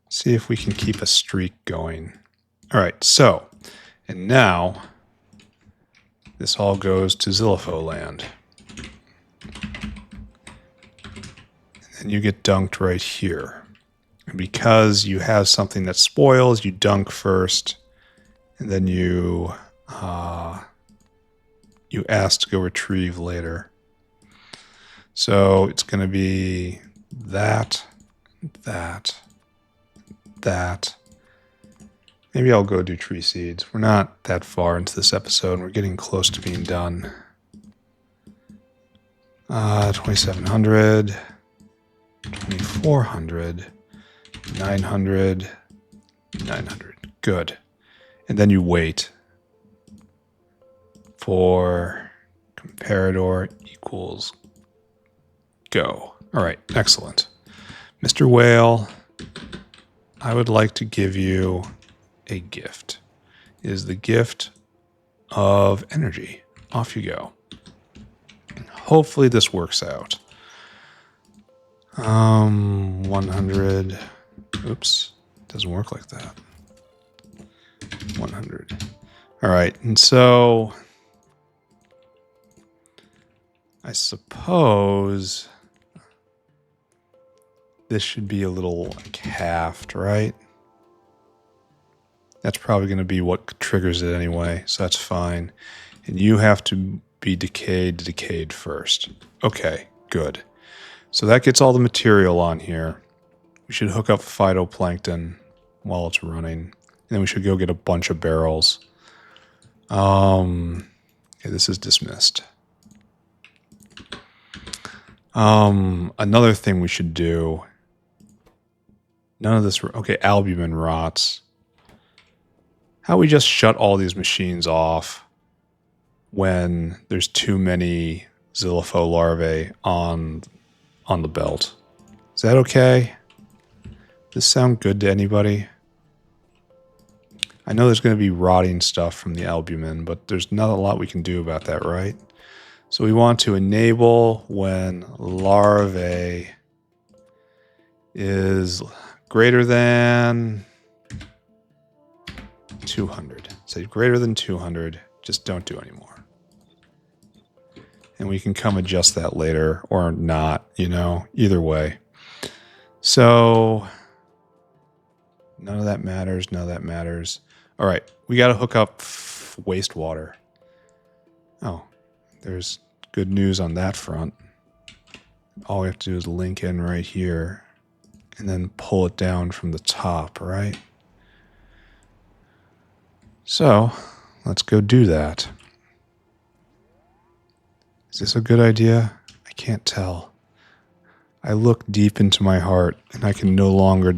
See if we can keep a streak going. All right, so, and now this all goes to Xyhiphoe land. And you get dunked right here. And because you have something that spoils, you dunk first, and then you ask to go retrieve later. So it's going to be that. Maybe I'll go do tree seeds. We're not that far into this episode, and we're getting close to being done. 2700, 2400, 900, 900. Good. And then you wait for comparador equals go. All right, excellent. Mr. Whale, I would like to give you a gift. It is the gift of energy. Off you go. Hopefully this works out. 100. Oops, doesn't work like that. 100. All right, and so I suppose this should be a little halved, right? That's probably going to be what triggers it anyway, so that's fine. And you have to be decayed first. Okay, good. So that gets all the material on here. We should hook up phytoplankton while it's running. And then we should go get a bunch of barrels. Okay, this is dismissed. Another thing we should do. None of this. Okay, albumin rots. How we just shut all these machines off when there's too many Xyhiphoe larvae on the belt. Is that okay? Does this sound good to anybody? I know there's going to be rotting stuff from the albumin, but there's not a lot we can do about that, right? So we want to enable when larvae is greater than 200. Say greater than 200, just don't do anymore. And we can come adjust that later or not, either way. So none of that matters. All right, we got to hook up wastewater. Oh, there's good news on that front. All we have to do is link in right here and then pull it down from the top, right? So, let's go do that. Is this a good idea? I can't tell. I look deep into my heart and I can no longer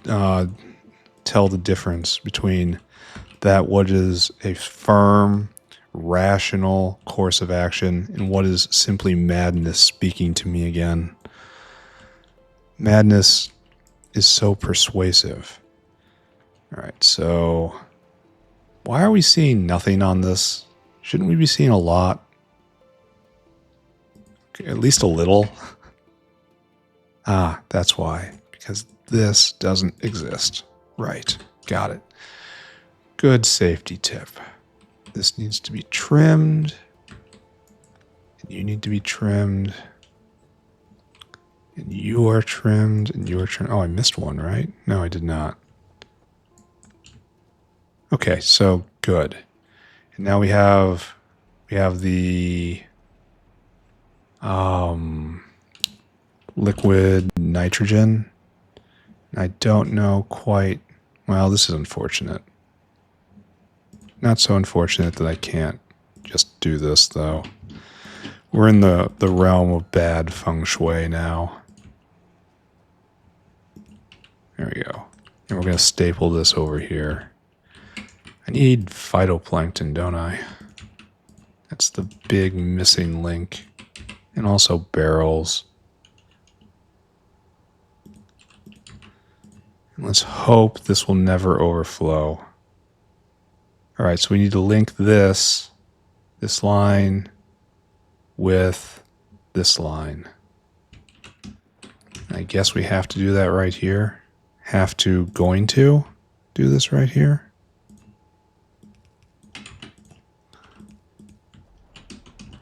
tell the difference between that what is a firm, rational course of action and what is simply madness speaking to me again. Madness is so persuasive. Alright, so why are we seeing nothing on this? Shouldn't we be seeing a lot? Okay, at least a little. Ah, that's why. Because this doesn't exist. Right, got it. Good safety tip. This needs to be trimmed. And you need to be trimmed. And you are trimmed. And you are trimmed. Oh, I missed one, right? No, I did not. Okay, so good. And now we have the liquid nitrogen. I don't know quite. Well, this is unfortunate. Not so unfortunate that I can't just do this, though. We're in the realm of bad feng shui now. There we go. And we're going to staple this over here. I need phytoplankton, don't I? That's the big missing link. And also barrels. And let's hope this will never overflow. Alright, so we need to link this line with this line. I guess we have to do that right here. Going to do this right here.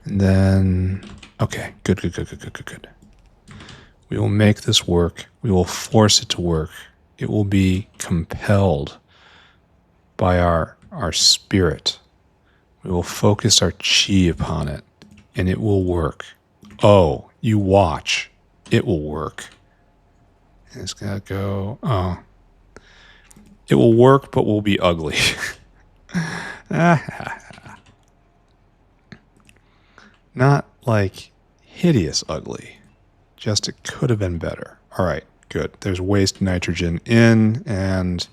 And then, okay, good. We will make this work. We will force it to work. It will be compelled by our spirit. We will focus our chi upon it, and it will work. Oh, you watch. It will work. And it's gonna go, oh. It will work, but will be ugly. Not like hideous ugly. Just it could have been better. All right, good. There's waste nitrogen in, and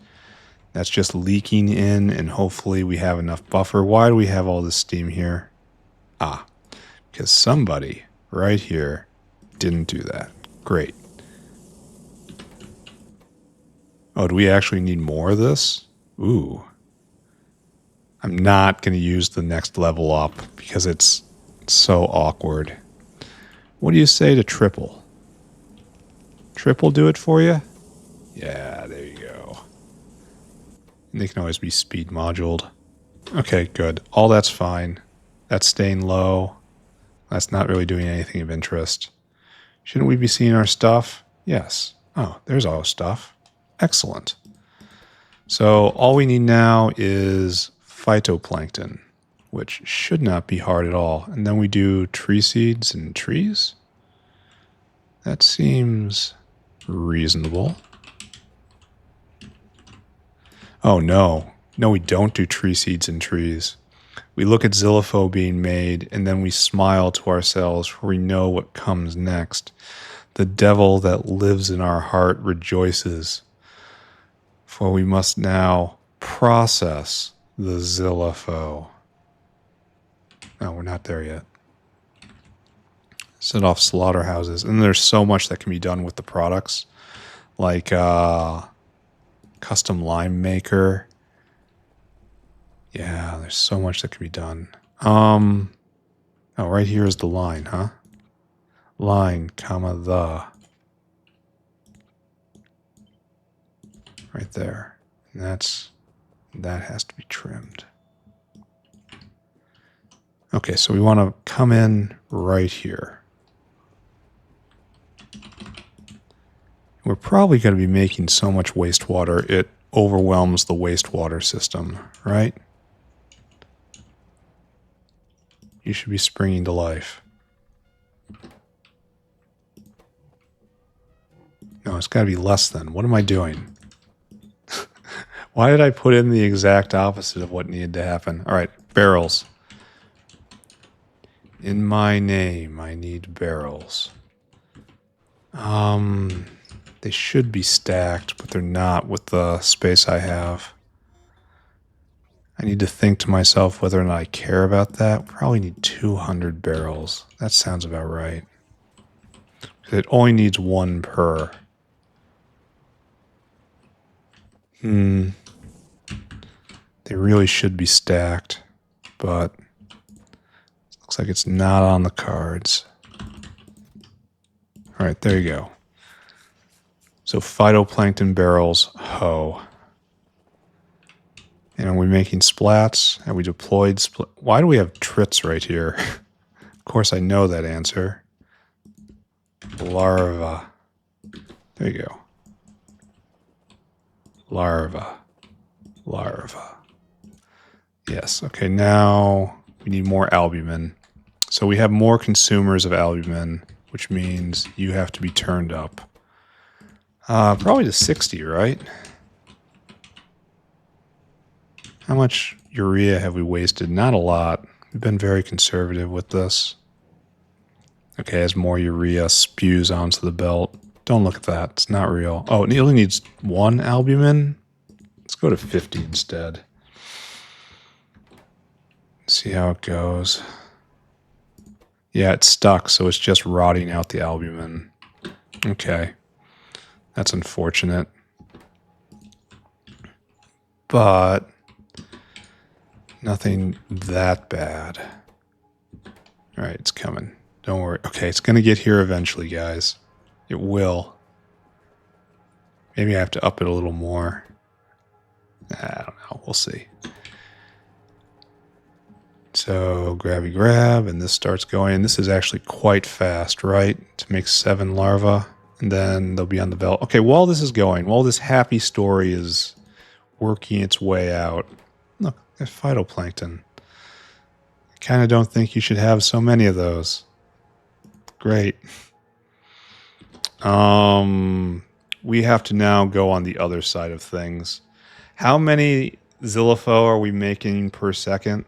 that's just leaking in, and hopefully we have enough buffer. Why do we have all this steam here? Ah, because somebody right here didn't do that. Great. Oh, do we actually need more of this? Ooh. I'm not going to use the next level up because it's so awkward. What do you say to triple? Triple do it for you? Yeah, there you go. And they can always be speed moduled. Okay, good. All that's fine. That's staying low. That's not really doing anything of interest. Shouldn't we be seeing our stuff? Yes. Oh, there's our stuff. Excellent. So all we need now is phytoplankton, which should not be hard at all. And then we do tree seeds and trees. That seems reasonable. Oh, no. No, we don't do tree seeds and trees. We look at Xyhiphoe being made, and then we smile to ourselves, for we know what comes next. The devil that lives in our heart rejoices, for we must now process the Xyhiphoe. No, we're not there yet. Set off slaughterhouses. And there's so much that can be done with the products. Like custom lime maker. Yeah, there's so much that can be done. Oh, right here is the line, huh? Line, comma, the. Right there. And that has to be trimmed. Okay, so we want to come in right here. We're probably going to be making so much wastewater, it overwhelms the wastewater system, right? You should be springing to life. No, it's got to be less than. What am I doing? Why did I put in the exact opposite of what needed to happen? All right, barrels. In my name, I need barrels. They should be stacked, but they're not with the space I have. I need to think to myself whether or not I care about that. Probably need 200 barrels. That sounds about right. It only needs one per. They really should be stacked, but looks like it's not on the cards. All right, there you go. So phytoplankton barrels, ho. And are we making splats? Have we deployed Why do we have trits right here? Of course I know that answer. Larva. There you go. Larva. Larva. Yes, okay, now we need more albumin. So we have more consumers of albumin, which means you have to be turned up. Probably to 60, right? How much urea have we wasted? Not a lot. We've been very conservative with this. Okay, as more urea spews onto the belt. Don't look at that. It's not real. Oh, it only needs 1 albumin? Let's go to 50 instead. See how it goes. Yeah, it's stuck, so it's just rotting out the albumin. Okay. That's unfortunate. But nothing that bad. All right, it's coming. Don't worry. Okay, it's going to get here eventually, guys. It will. Maybe I have to up it a little more. I don't know. We'll see. So grabby grab, and this starts going. This is actually quite fast, right? To make 7 larvae, and then they'll be on the belt. Okay, while this is going, while this happy story is working its way out, look, there's phytoplankton. I kind of don't think you should have so many of those. Great. We have to now go on the other side of things. How many Xyhiphoe are we making per second?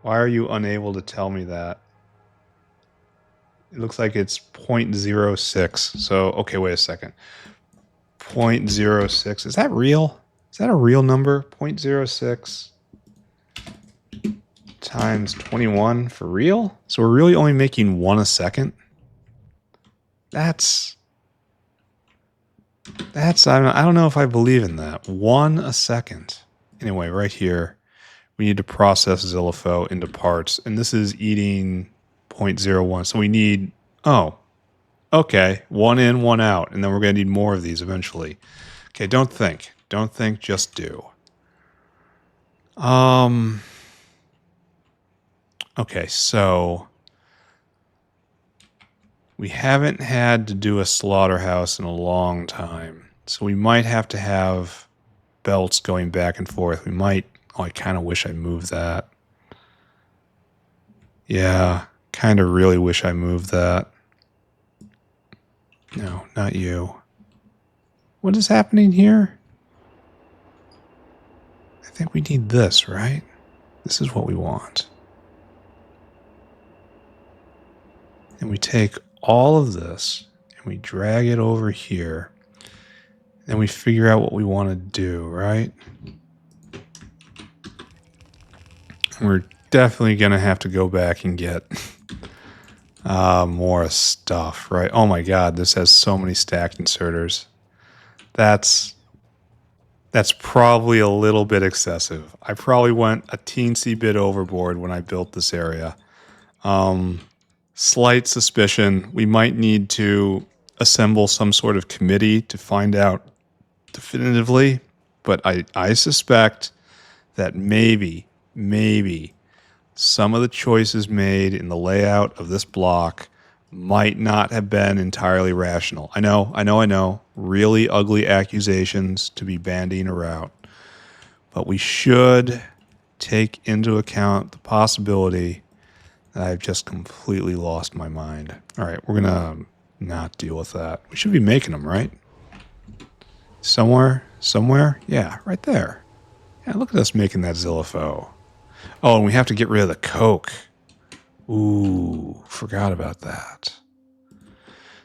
Why are you unable to tell me that? It looks like it's 0.06. So, okay, wait a second. 0.06. Is that real? Is that a real number? 0.06 times 21 for real? So we're really only making 1 a second? That's I don't know if I believe in that. 1 a second. Anyway, right here, we need to process Xyhiphoe into parts, and this is eating 0.01. So we need, oh, okay, 1 in, 1 out, and then we're going to need more of these eventually. Okay, don't think. Don't think, just do. Okay, so we haven't had to do a slaughterhouse in a long time, so we might have to have belts going back and forth. We might, oh, I kind of wish I moved that. Yeah, kind of really wish I moved that. No, not you. What is happening here? I think we need this, right? This is what we want. And we take all of this and we drag it over here. And we figure out what we want to do, right? We're definitely going to have to go back and get more stuff, right? Oh my god, this has so many stacked inserters. That's probably a little bit excessive. I probably went a teensy bit overboard when I built this area. Slight suspicion we might need to assemble some sort of committee to find out definitively, but I suspect that maybe some of the choices made in the layout of this block might not have been entirely rational. I know. Really ugly accusations to be bandying around. But we should take into account the possibility that I've just completely lost my mind. All right, we're going to not deal with that. We should be making them, right? Somewhere? Yeah, right there. Yeah, look at us making that Xyhiphoe. Oh, and we have to get rid of the coke. Ooh, forgot about that.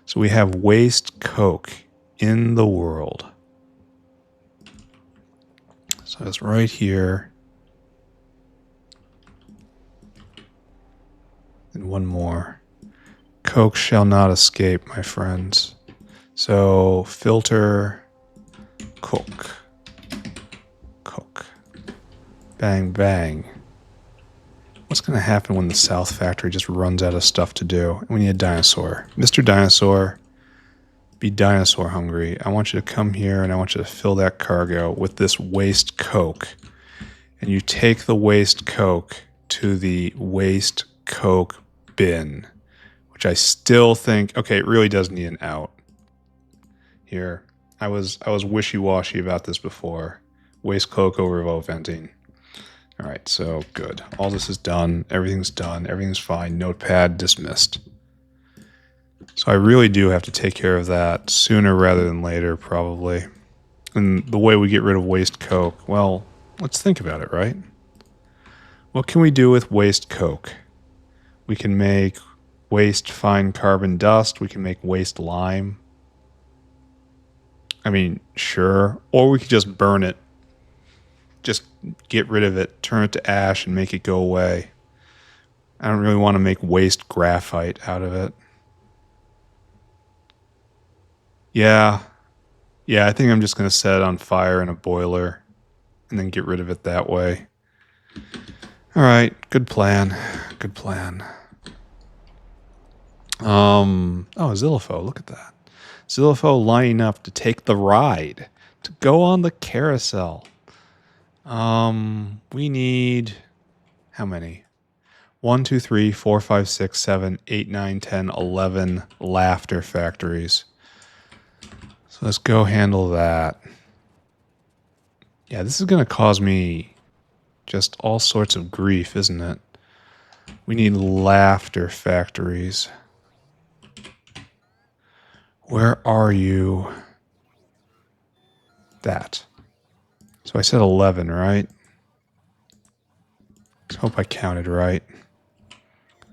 So we have waste coke in the world. So it's right here. And one more. Coke shall not escape, my friends. So filter coke. Coke. Bang, bang. What's going to happen when the South Factory just runs out of stuff to do? We need a dinosaur. Mr. Dinosaur, be dinosaur hungry. I want you to come here and I want you to fill that cargo with this waste coke. And you take the waste coke to the waste coke bin, which I still think, okay, it really does need an out. Here, I was wishy-washy about this before. Waste coke over remote venting. All right, so good. All this is done. Everything's done. Everything's fine. Notepad dismissed. So I really do have to take care of that sooner rather than later, probably. And the way we get rid of waste coke, well, let's think about it, right? What can we do with waste coke? We can make waste fine carbon dust. We can make waste lime. I mean, sure. Or we could just burn it. Just get rid of it, turn it to ash, and make it go away. I don't really want to make waste graphite out of it. Yeah, I think I'm just going to set it on fire in a boiler and then get rid of it that way. All right, good plan. Good plan. Oh, Xyhiphoe, look at that. Xyhiphoe lining up to take the ride, to go on the carousel. We need how many? 1, 2, 3, 4, 5, 6, 7, 8, 9, 10, 11 laughter factories. So let's go handle that. Yeah, this is going to cause me just all sorts of grief, isn't it? We need laughter factories. Where are you? That. So I said 11, right? Let's hope I counted right.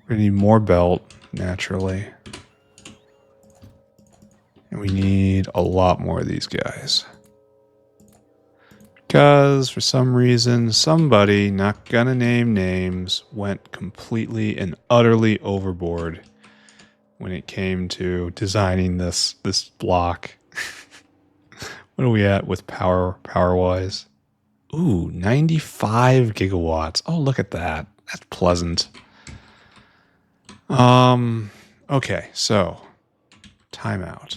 We need more belt, naturally. And we need a lot more of these guys. Because for some reason, somebody, not gonna name names, went completely and utterly overboard when it came to designing this block. What are we at with power-wise? Ooh, 95 gigawatts. Oh, look at that. That's pleasant. Okay, so timeout.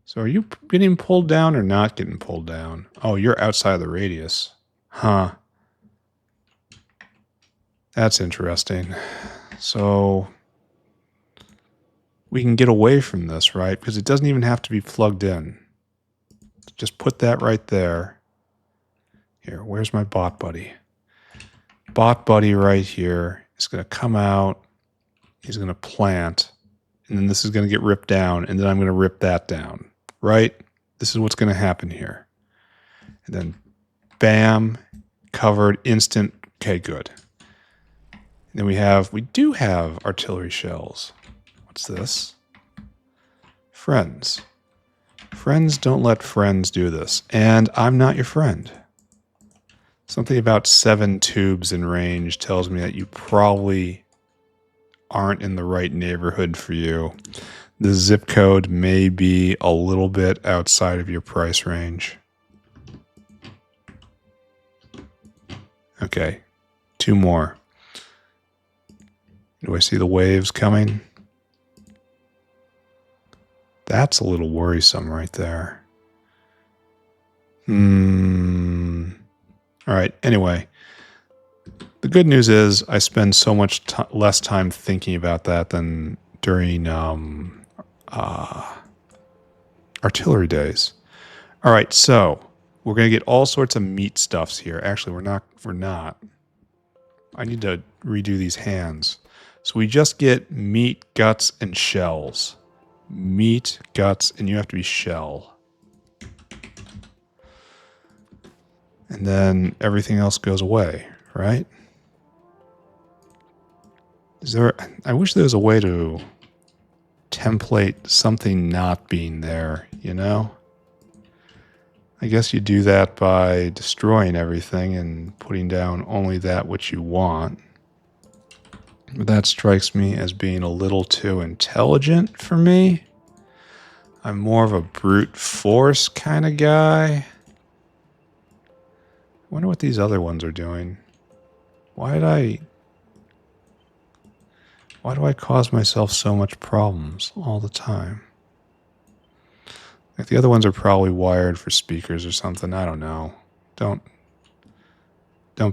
So are you getting pulled down or not getting pulled down? Oh, you're outside of the radius. Huh. That's interesting. So we can get away from this, right? Because it doesn't even have to be plugged in. Just put that right there. Here, where's my bot buddy? Bot buddy right here is going to come out. He's going to plant. And then this is going to get ripped down. And then I'm going to rip that down. Right? This is what's going to happen here. And then bam, covered, instant. Okay, good. And then we do have artillery shells. What's this? Friends. Friends don't let friends do this. And I'm not your friend. Something about 7 tubes in range tells me that you probably aren't in the right neighborhood for you. The zip code may be a little bit outside of your price range. Okay, 2 more. Do I see the waves coming? That's a little worrisome right there. All right, anyway. The good news is I spend so much less time thinking about that than during artillery days. All right, so we're going to get all sorts of meat stuffs here. Actually, we're not. I need to redo these hands. So we just get meat, guts, and shells. Meat, guts, and you have to be shell. And then everything else goes away, right? I wish there was a way to template something not being there, you know? I guess you do that by destroying everything and putting down only that which you want. But that strikes me as being a little too intelligent for me. I'm more of a brute force kind of guy. I wonder what these other ones are doing. Why do I cause myself so much problems all the time? Like the other ones are probably wired for speakers or something. I don't know. Don't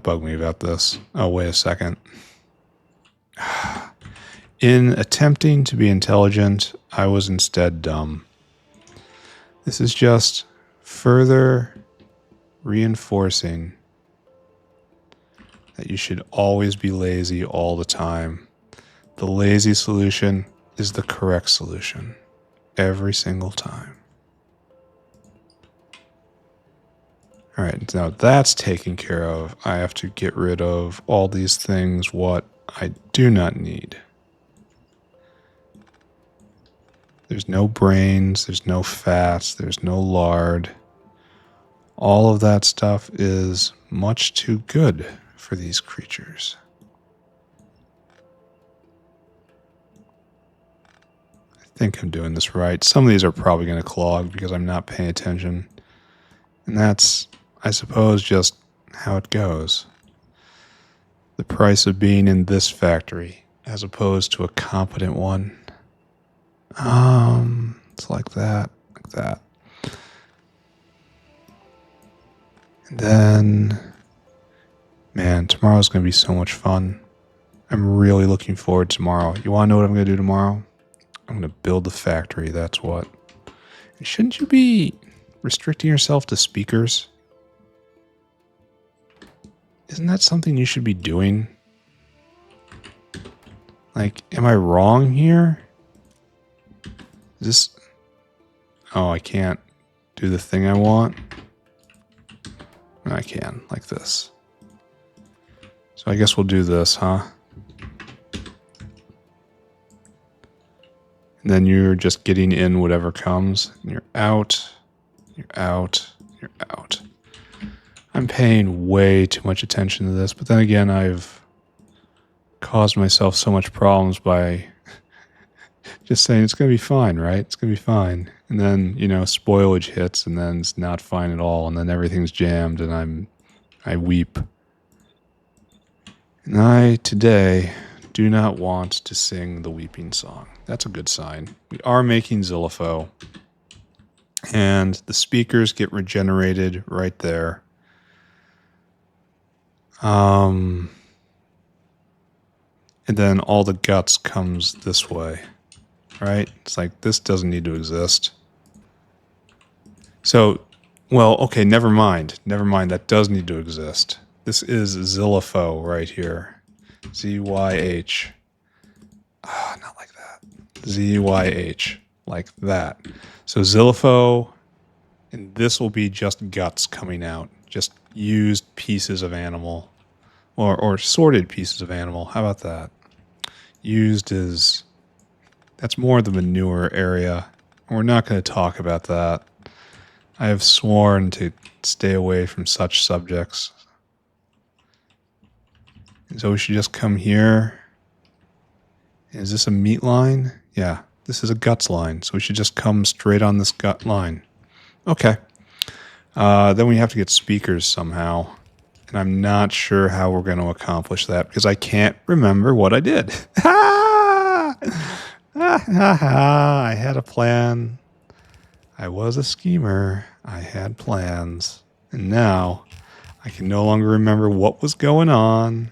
bug me about this. Oh, wait a second. In attempting to be intelligent, I was instead dumb. This is just further reinforcing that you should always be lazy all the time. The lazy solution is the correct solution every single time. All right, now that's taken care of. I have to get rid of all these things, what I do not need. There's no brains, there's no fats, there's no lard. All of that stuff is much too good for these creatures. I think I'm doing this right. Some of these are probably going to clog because I'm not paying attention. And that's, I suppose, just how it goes. The price of being in this factory as opposed to a competent one. It's like that, like that. And then, man, tomorrow's going to be so much fun. I'm really looking forward to tomorrow. You want to know what I'm going to do tomorrow? I'm going to build the factory, that's what. And shouldn't you be restricting yourself to speakers? Isn't that something you should be doing? Like, am I wrong here? Is this... Oh, I can't do the thing I want? I can, like this. So I guess we'll do this, huh? And then you're just getting in whatever comes. And you're out. You're out. You're out. I'm paying way too much attention to this. But then again, I've caused myself so much problems by just saying it's going to be fine, right? It's going to be fine. And then, you know, spoilage hits and then it's not fine at all. And then everything's jammed and I weep. And I, today, do not want to sing the weeping song. That's a good sign. We are making Xyhiphoe. And the speakers get regenerated right there. And then all the guts comes this way. Right? It's like, this doesn't need to exist. So, well, okay, never mind. Never mind, that does need to exist. This is Xyhiphoe right here. Z-Y-H. Not like that. Z-Y-H. Like that. So Xyhiphoe, and this will be just guts coming out. Just used pieces of animal. Or sorted pieces of animal. How about that? Used is... That's more the manure area. We're not going to talk about that. I have sworn to stay away from such subjects. So we should just come here. Is this a meat line? Yeah, this is a guts line. So we should just come straight on this gut line. Okay. Then we have to get speakers somehow. And I'm not sure how we're going to accomplish that because I can't remember what I did. I had a plan. I was a schemer. I had plans. And now I can no longer remember what was going on,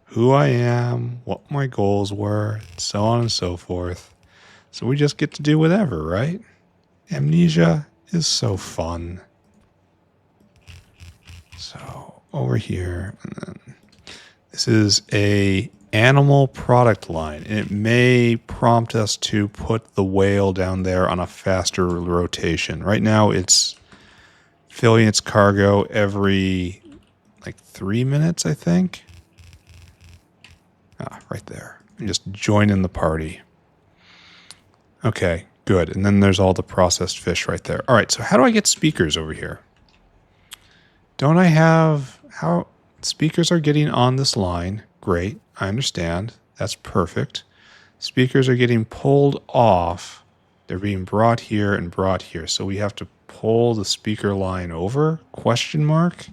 who I am, what my goals were, so on and so forth. So we just get to do whatever, right? Amnesia is so fun. So over here, and then this is a animal product line, and it may prompt us to put the whale down there on a faster rotation. Right now, it's filling its cargo every like 3 minutes, I think. Ah, right there. And just join in the party. Okay, good. And then there's all the processed fish right there. All right, so how do I get speakers over here? Don't I have... How... Speakers are getting on this line. Great, I understand. That's perfect. Speakers are getting pulled off. They're being brought here and brought here. So we have to pull the speaker line over? Question mark?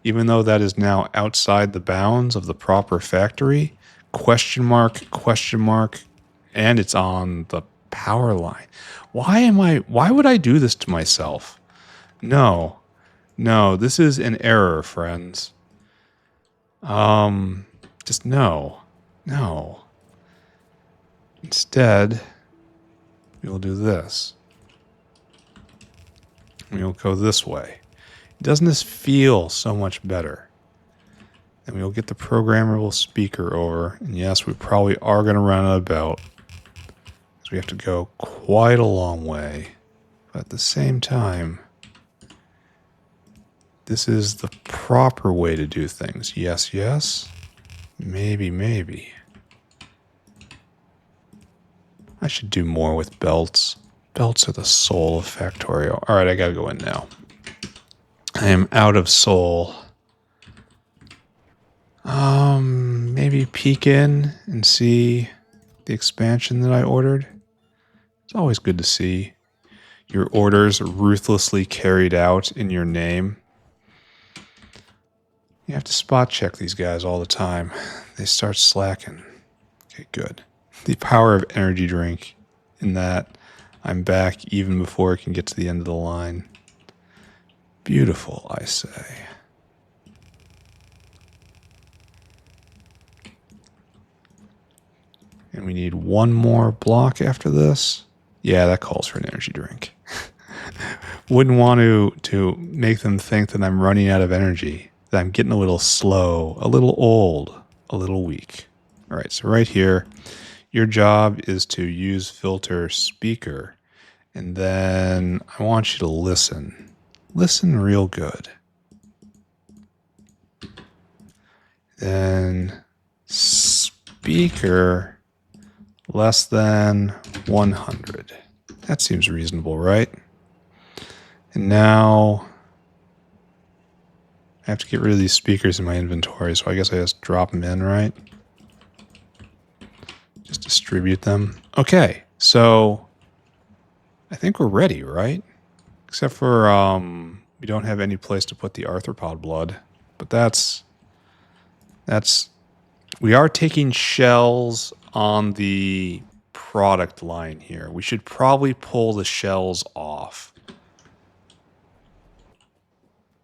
Even though that is now outside the bounds of the proper factory? Question mark, and it's on the power line. Why would I do this to myself? No, this is an error, friends. Just no. Instead, we'll do this. We'll go this way. Doesn't this feel so much better? And we'll get the programmable speaker over. And yes, we probably are going to run out of belt. Because we have to go quite a long way. But at the same time, this is the proper way to do things. Yes. Maybe. I should do more with belts. Belts are the soul of Factorio. Alright, I gotta go in now. I am out of soul. Maybe peek in and see the expansion that I ordered. It's always good to see your orders ruthlessly carried out in your name. You have to spot check these guys all the time. They start slacking. Okay, good. The power of energy drink in that I'm back even before it can get to the end of the line. Beautiful, I say. And we need one more block after this. Yeah, that calls for an energy drink. Wouldn't want to make them think that I'm running out of energy, that I'm getting a little slow, a little old, a little weak. All right, so right here, your job is to use filter speaker, and then I want you to listen. Listen real good. Then speaker less than 100. That seems reasonable, right? And now I have to get rid of these speakers in my inventory, so I guess I just drop them in, right? Just distribute them. Okay, so I think we're ready, right? Except for we don't have any place to put the arthropod blood, but that's we are taking shells on the product line here. We should probably pull the shells off,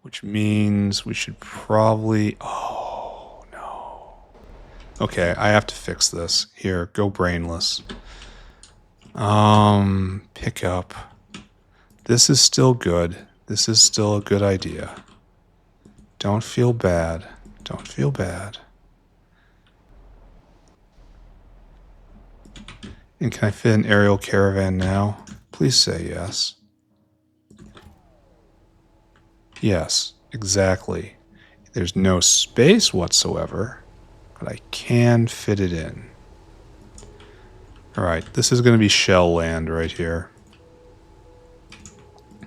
which means we should probably... Oh, no. Okay, I have to fix this. Here, go brainless. Pick up. This is still good. This is still a good idea. Don't feel bad. Don't feel bad. And can I fit an aerial caravan now? Please say yes. Yes, exactly. There's no space whatsoever, but I can fit it in. Alright, this is going to be shell land right here.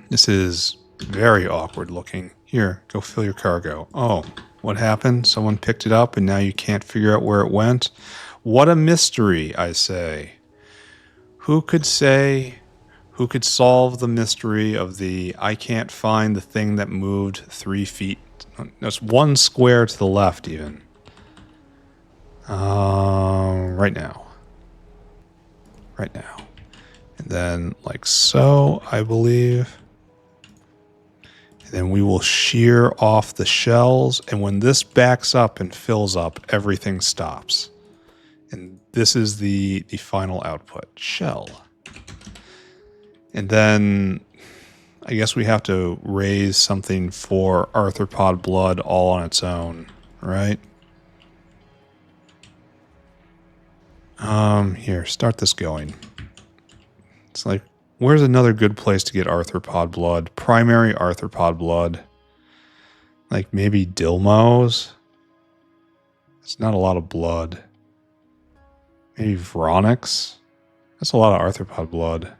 This is very awkward looking. Here, go fill your cargo. Oh, what happened? Someone picked it up and now you can't figure out where it went? What a mystery, I say. Who could say, who could solve the mystery of the I can't find the thing that moved 3 feet? That's 1 square to the left even. Right now. Right now. And then like so, I believe. And then we will shear off the shells. And when this backs up and fills up, everything stops. And this is the final output, shell. And then I guess we have to raise something for arthropod blood all on its own, right? Here, start this going. It's like, where's another good place to get arthropod blood? Primary arthropod blood. Like maybe Dilmos? It's not a lot of blood. Maybe Vronix? That's a lot of arthropod blood.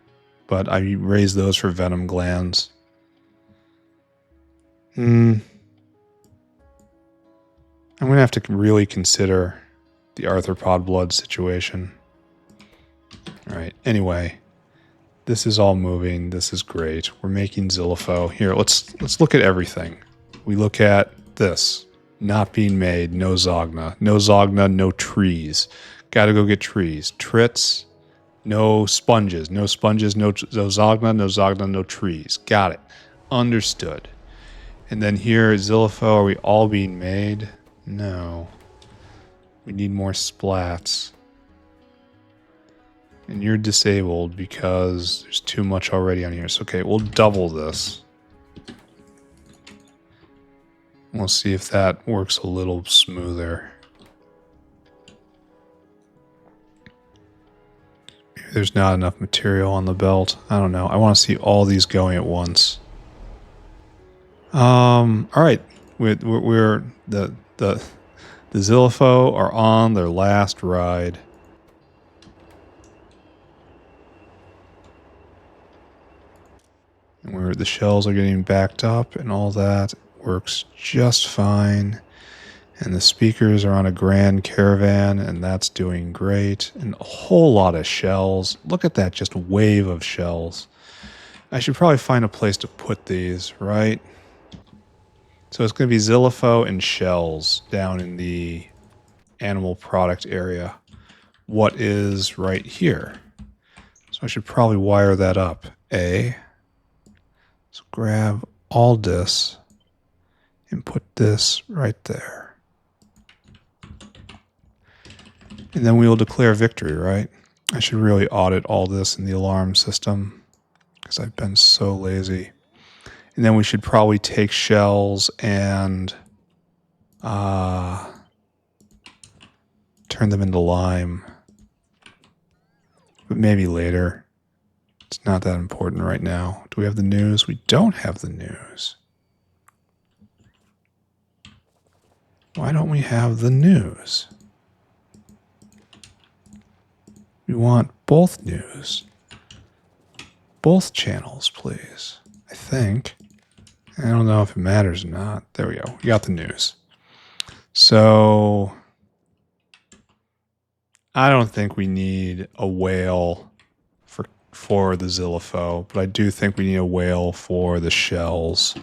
But I raise those for venom glands. I'm going to have to really consider the arthropod blood situation. Alright, anyway. This is all moving. This is great. We're making Xyhiphoe. Here, let's look at everything. We look at this. Not being made. No Zogna. No Zogna, no trees. Gotta go get trees. Trits. No sponges. No sponges, no Zogna. No Zogna, no trees. Got it. Understood. And then here, Xyhiphoe, are we all being made? No. We need more splats. And you're disabled because there's too much already on here. So, okay, we'll double this. We'll see if that works a little smoother. Maybe there's not enough material on the belt. I don't know. I want to see all these going at once. All right. We're the Xyhiphoe are on their last ride. And where the shells are getting backed up and all that works just fine. And the speakers are on a Grand Caravan, and that's doing great. And a whole lot of shells. Look at that, just wave of shells. I should probably find a place to put these, right? So it's going to be Xyhiphoe and shells down in the animal product area. What is right here? So I should probably wire that up. So grab all this and put this right there. And then we will declare victory, right? I should really audit all this in the alarm system because I've been so lazy. And then we should probably take shells and turn them into lime. But maybe later. It's not that important right now. Do we have the news? We don't have the news. Why don't we have the news? We want both news. Both channels, please. I think. I don't know if it matters or not. There we go. We got the news. So, I don't think we need a whale for the Xyhiphoe, but I do think we need a whale for the shells.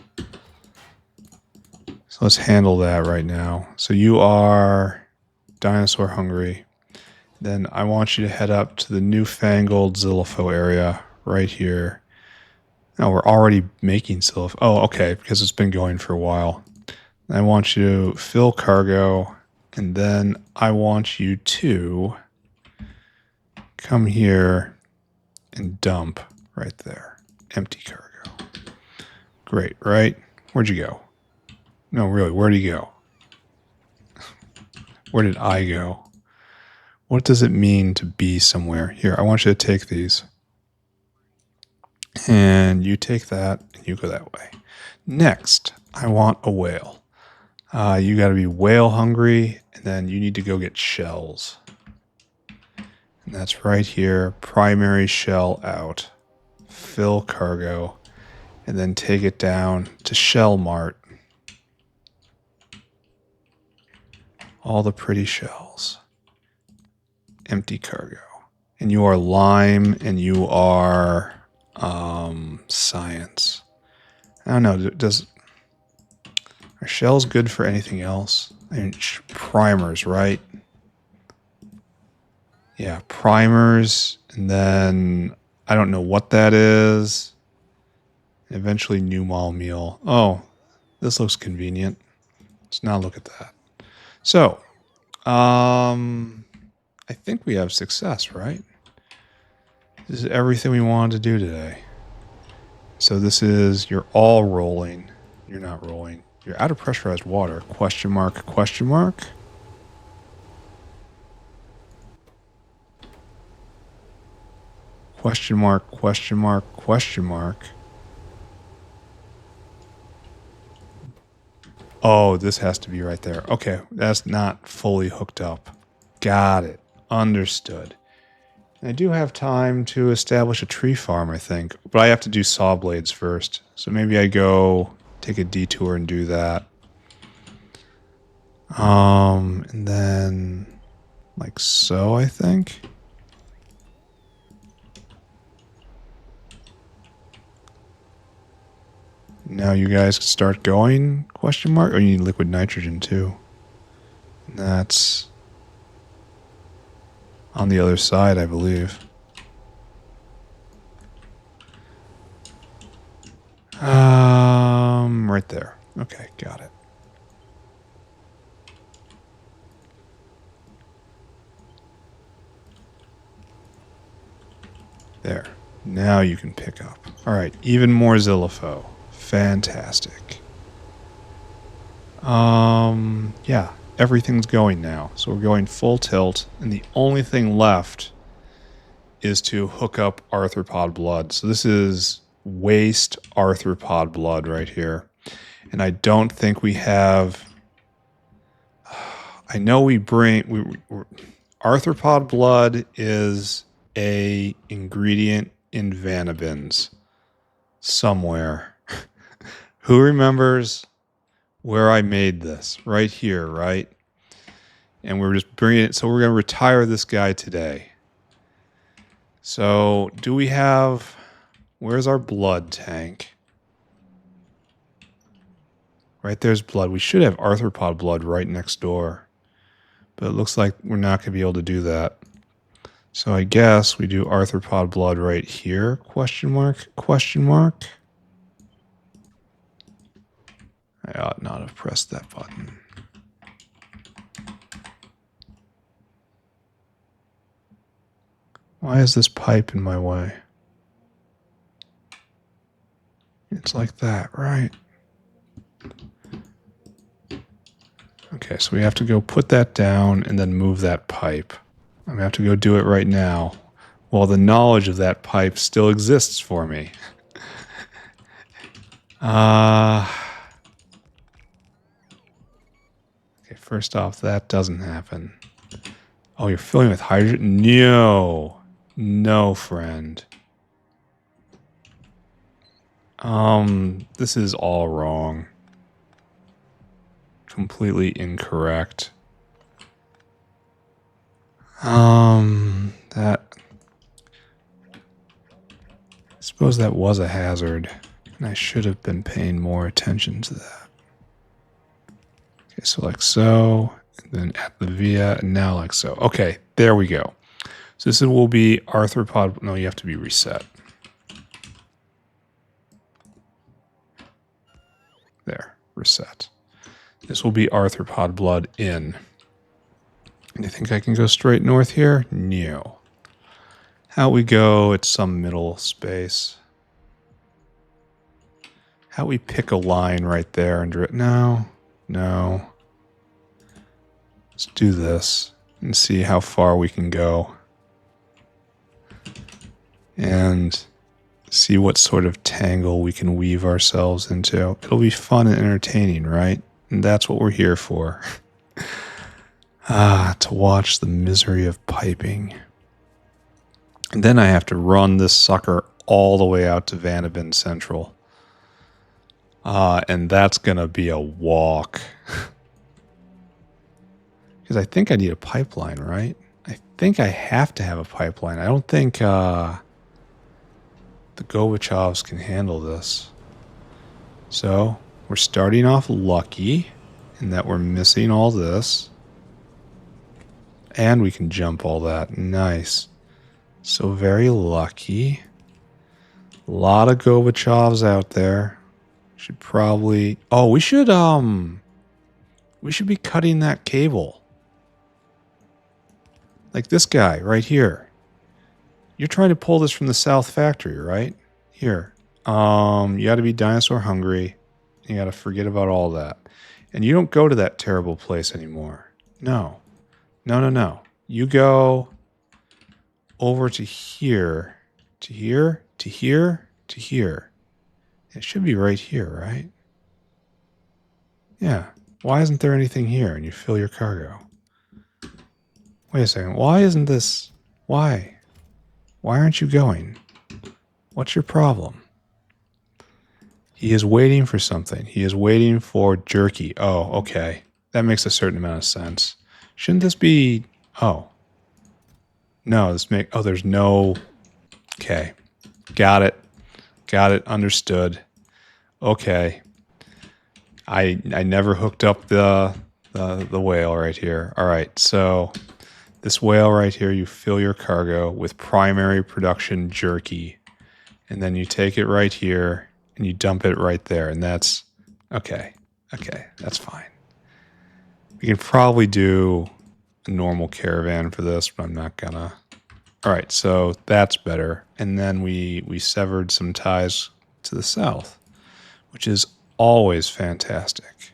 So let's handle that right now. So you are dinosaur hungry. Then I want you to head up to the newfangled Xyhiphoe area right here. Now we're already making Xyhiphoe. Oh, okay, because it's been going for a while. I want you to fill cargo, and then I want you to come here and dump right there. Empty cargo. Great, right? Where'd you go? No, really, where'd you go? Where did I go? What does it mean to be somewhere? Here, I want you to take these. And you take that, and you go that way. Next, I want a whale. You got to be whale hungry, and then you need to go get shells. And that's right here. Primary shell out. Fill cargo. And then take it down to Shell Mart. All the pretty shells. Empty cargo. And you are lime, and you are science. I don't know. Are shells good for anything else? I mean, primers, right? Yeah, primers, and then I don't know what that is. Eventually, new mall meal. Oh, this looks convenient. Let's now look at that. So, I think we have success, right? This is everything we wanted to do today. So this is, you're all rolling. You're not rolling. You're out of pressurized water. Question mark, question mark. Question mark, question mark, question mark. Oh, this has to be right there. Okay, that's not fully hooked up. Got it. Understood. I do have time to establish a tree farm, I think. But I have to do saw blades first. So maybe I go take a detour and do that. And then like so, I think. Now you guys can start going, question mark? Oh, you need liquid nitrogen too. And that's on the other side, I believe. Right there. Okay, got it. There. Now you can pick up. All right, even more Xyhiphoe. Fantastic. Yeah, everything's going now. So we're going full tilt, and the only thing left is to hook up arthropod blood. So this is waste arthropod blood right here. And I don't think we have... I know we bring... arthropod blood is a ingredient in Vanabins somewhere. Who remembers where I made this? Right here, right? And we're just bringing it. So we're going to retire this guy today. So do we have... Where's our blood tank? Right there's blood. We should have arthropod blood right next door. But it looks like we're not going to be able to do that. So I guess we do arthropod blood right here? Question mark? Question mark? I ought not have pressed that button. Why is this pipe in my way? It's like that, right? Okay, so we have to go put that down and then move that pipe. I'm going to have to go do it right now. Well, the knowledge of that pipe still exists for me. Okay, first off, that doesn't happen. Oh, you're filling with hydrogen? No. No, friend. This is all wrong. Completely incorrect. That... I suppose that was a hazard, and I should have been paying more attention to that. Okay, so like so, and then at the via, and now like so. Okay, there we go. So this will be arthropod... No, you have to be reset. There, reset. This will be arthropod blood in. And you think I can go straight north here? No. How we go, it's some middle space. How we pick a line right there and no, no. Let's do this and see how far we can go. And see what sort of tangle we can weave ourselves into. It'll be fun and entertaining, right? And that's what we're here for. To watch the misery of piping. And then I have to run this sucker all the way out to Vanabin Central. And that's going to be a walk. Because I think I need a pipeline, right? I think I have to have a pipeline. I don't think the Gorbachevs can handle this. So we're starting off lucky in that we're missing all this. And we can jump all that. Nice. So very lucky. A lot of Gorbachevs out there. Should probably... Oh, we should be cutting that cable. Like this guy right here. You're trying to pull this from the South Factory, right? Here. You got to be dinosaur hungry. You got to forget about all that. And you don't go to that terrible place anymore. No. No, no, no. You go over to here, to here, to here, to here. It should be right here, right? Yeah. Why isn't there anything here? And you fill your cargo. Wait a second. Why isn't this... Why? Why aren't you going? What's your problem? He is waiting for something. He is waiting for jerky. Oh, okay. That makes a certain amount of sense. Shouldn't this be... Oh. No, Oh, there's no... Okay. Got it. Got it. Understood. Okay. I never hooked up the whale right here. All right, so this whale right here, you fill your cargo with primary production jerky, and then you take it right here and you dump it right there, and that's okay. Okay, that's fine. We can probably do a normal caravan for this, but I'm not gonna. All right, so that's better. And then we severed some ties to the south, which is always fantastic,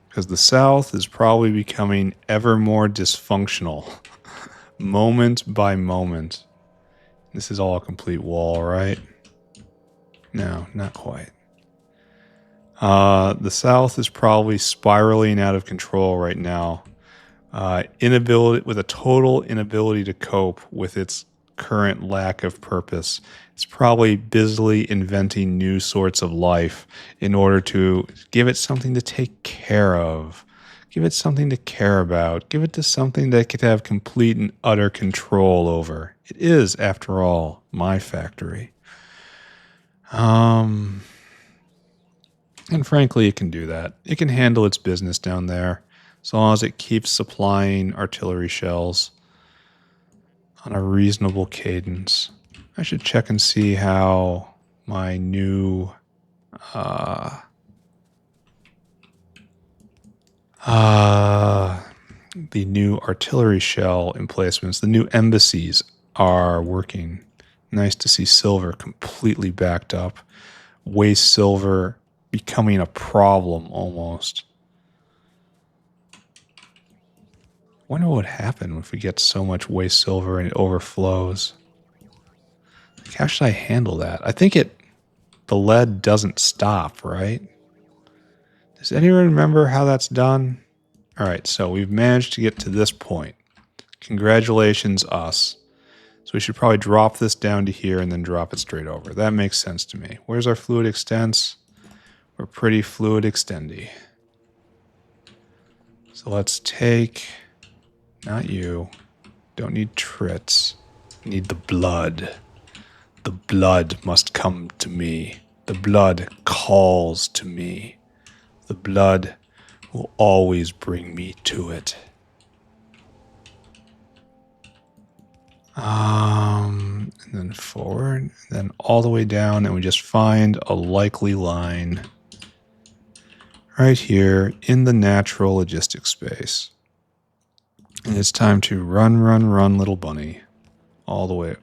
because the South is probably becoming ever more dysfunctional moment by moment. This is all a complete wall, right? No, not quite. The South is probably spiraling out of control right now. With a total inability to cope with its current lack of purpose. It's probably busily inventing new sorts of life in order to give it something to take care of, give it something to care about, give it to something that it could have complete and utter control over. It is, after all, my factory. And frankly, it can do that. It can handle its business down there, as long as it keeps supplying artillery shells on a reasonable cadence. I should check and see how my new the new artillery shell emplacements, the new embassies are working. Nice to see silver completely backed up. Waste silver becoming a problem almost. Wonder what would happen if we get so much waste silver and it overflows. Like, how should I handle that? I think the lead doesn't stop, right? Does anyone remember how that's done? All right, so we've managed to get to this point. Congratulations, us. So we should probably drop this down to here and then drop it straight over. That makes sense to me. Where's our fluid extents? We're pretty fluid extendy. So let's take... Not you. Don't need trits. Need the blood. The blood must come to me. The blood calls to me. The blood will always bring me to it. And then forward, then all the way down, and we just find a likely line right here in the natural logistic space. And it's time to run, run, run, little bunny. All the way.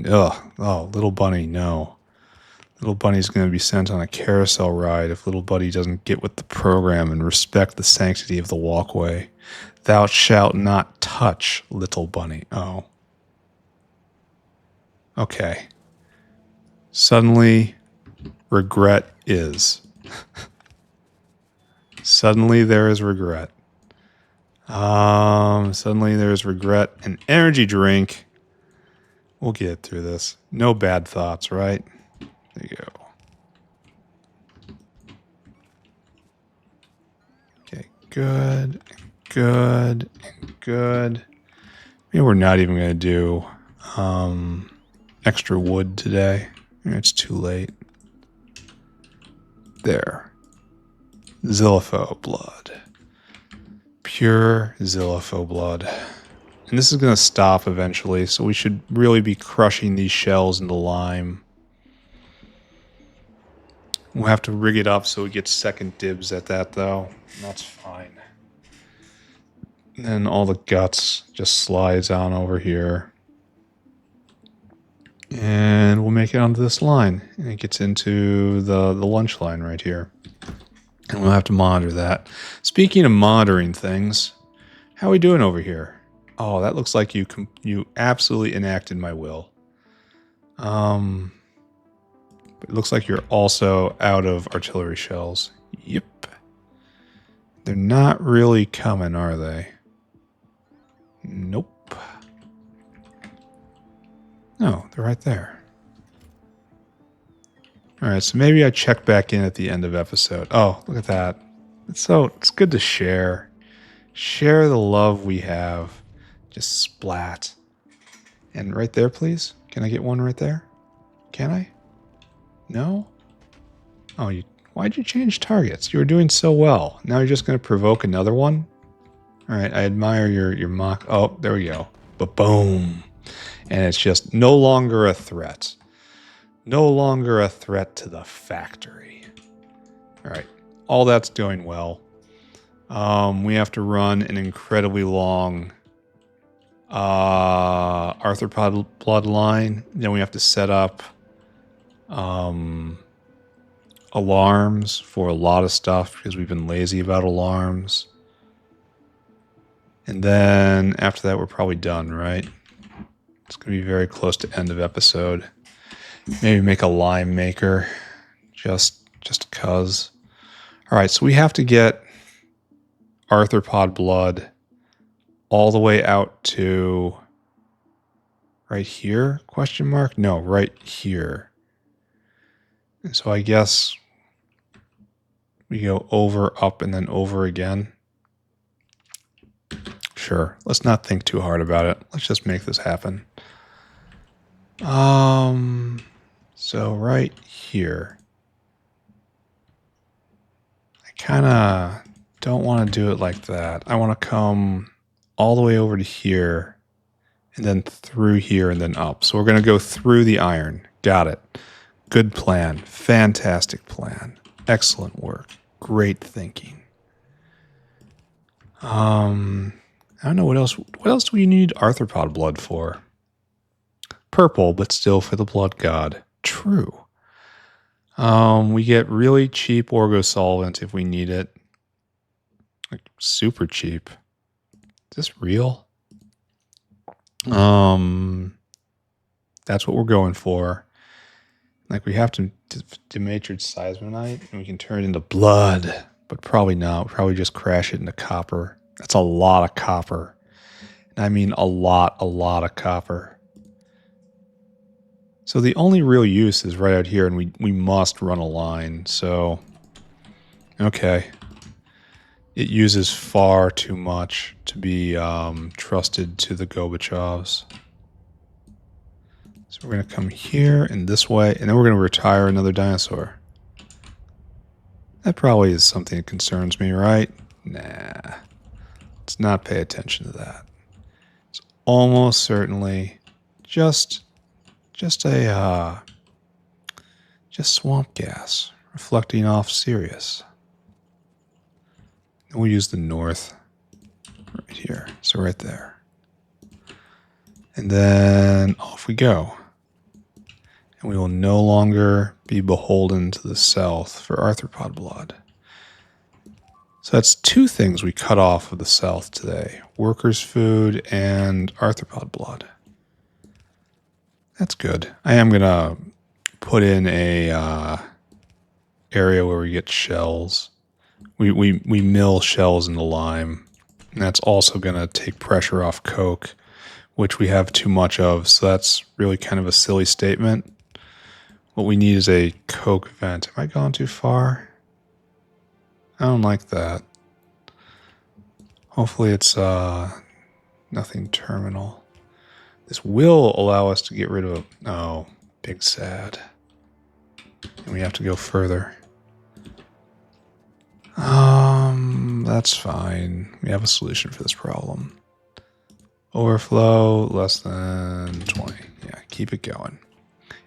Ugh. Oh, little bunny, no. Little bunny's going to be sent on a carousel ride if little buddy doesn't get with the program and respect the sanctity of the walkway. Thou shalt not touch little bunny. Oh. Okay. Suddenly, regret is. Suddenly there is regret. Suddenly there's regret. An energy drink. We'll get through this. No bad thoughts, right? There you go. Okay, good, good, good. Maybe we're not even going to do extra wood today. It's too late. There. Xyhiphoe blood. Pure Xyhiphoe blood. And this is going to stop eventually, so we should really be crushing these shells into lime. We'll have to rig it up so we get second dibs at that, though. That's fine. And then all the guts just slides on over here. And we'll make it onto this line. And it gets into the lunch line right here. And we'll have to monitor that. Speaking of monitoring things, how are we doing over here? Oh, that looks like you absolutely enacted my will. But it looks like you're also out of artillery shells. Yep. They're not really coming, are they? Nope. No, they're right there. Alright, so maybe I check back in at the end of episode. Oh, look at that. It's good to share. Share the love we have. Just splat. And right there, please. Can I get one right there? Can I? No? Oh, why'd you change targets? You were doing so well. Now you're just going to provoke another one? Alright, I admire your mock. Oh, there we go. Ba-boom. And it's just no longer a threat. No longer a threat to the factory. Alright, all that's going well. We have to run an incredibly long arthropod bloodline. Then we have to set up alarms for a lot of stuff because we've been lazy about alarms. And then after that, we're probably done, right? It's going to be very close to end of episode. Maybe make a lime maker just because. All right, so we have to get arthropod blood all the way out to right here, question mark? No, right here. And so I guess we go over, up, and then over again. Sure, let's not think too hard about it. Let's just make this happen. So right here. I kind of don't want to do it like that. I want to come all the way over to here and then through here and then up. So we're going to go through the iron. Got it. Good plan. Fantastic plan. Excellent work. Great thinking. I don't know what else. What else do we need arthropod blood for? Purple, but still for the blood god. True. We get really cheap orgo solvent if we need it. Like super cheap. Is this real? That's what we're going for. Like we have to dematrix seismonite and we can turn it into blood, but probably not. We'll probably just crash it into copper. That's a lot of copper. And I mean a lot of copper. So the only real use is right out here, and we must run a line. So, okay. It uses far too much to be trusted to the Gorbachevs. So we're going to come here and this way, and then we're going to retire another dinosaur. That probably is something that concerns me, right? Nah. Let's not pay attention to that. It's almost certainly just swamp gas reflecting off Sirius. And we'll use the north right here. So right there. And then off we go. And we will no longer be beholden to the south for arthropod blood. So that's two things we cut off of the south today. Workers' food and arthropod blood. That's good. I am going to put in a area where we get shells. We mill shells in the lime. And that's also going to take pressure off coke, which we have too much of. So that's really kind of a silly statement. What we need is a coke vent. Have I gone too far? I don't like that. Hopefully it's nothing terminal. This will allow us to get rid of a... Oh, big sad. And we have to go further. That's fine. We have a solution for this problem. Overflow, less than 20. Yeah, keep it going.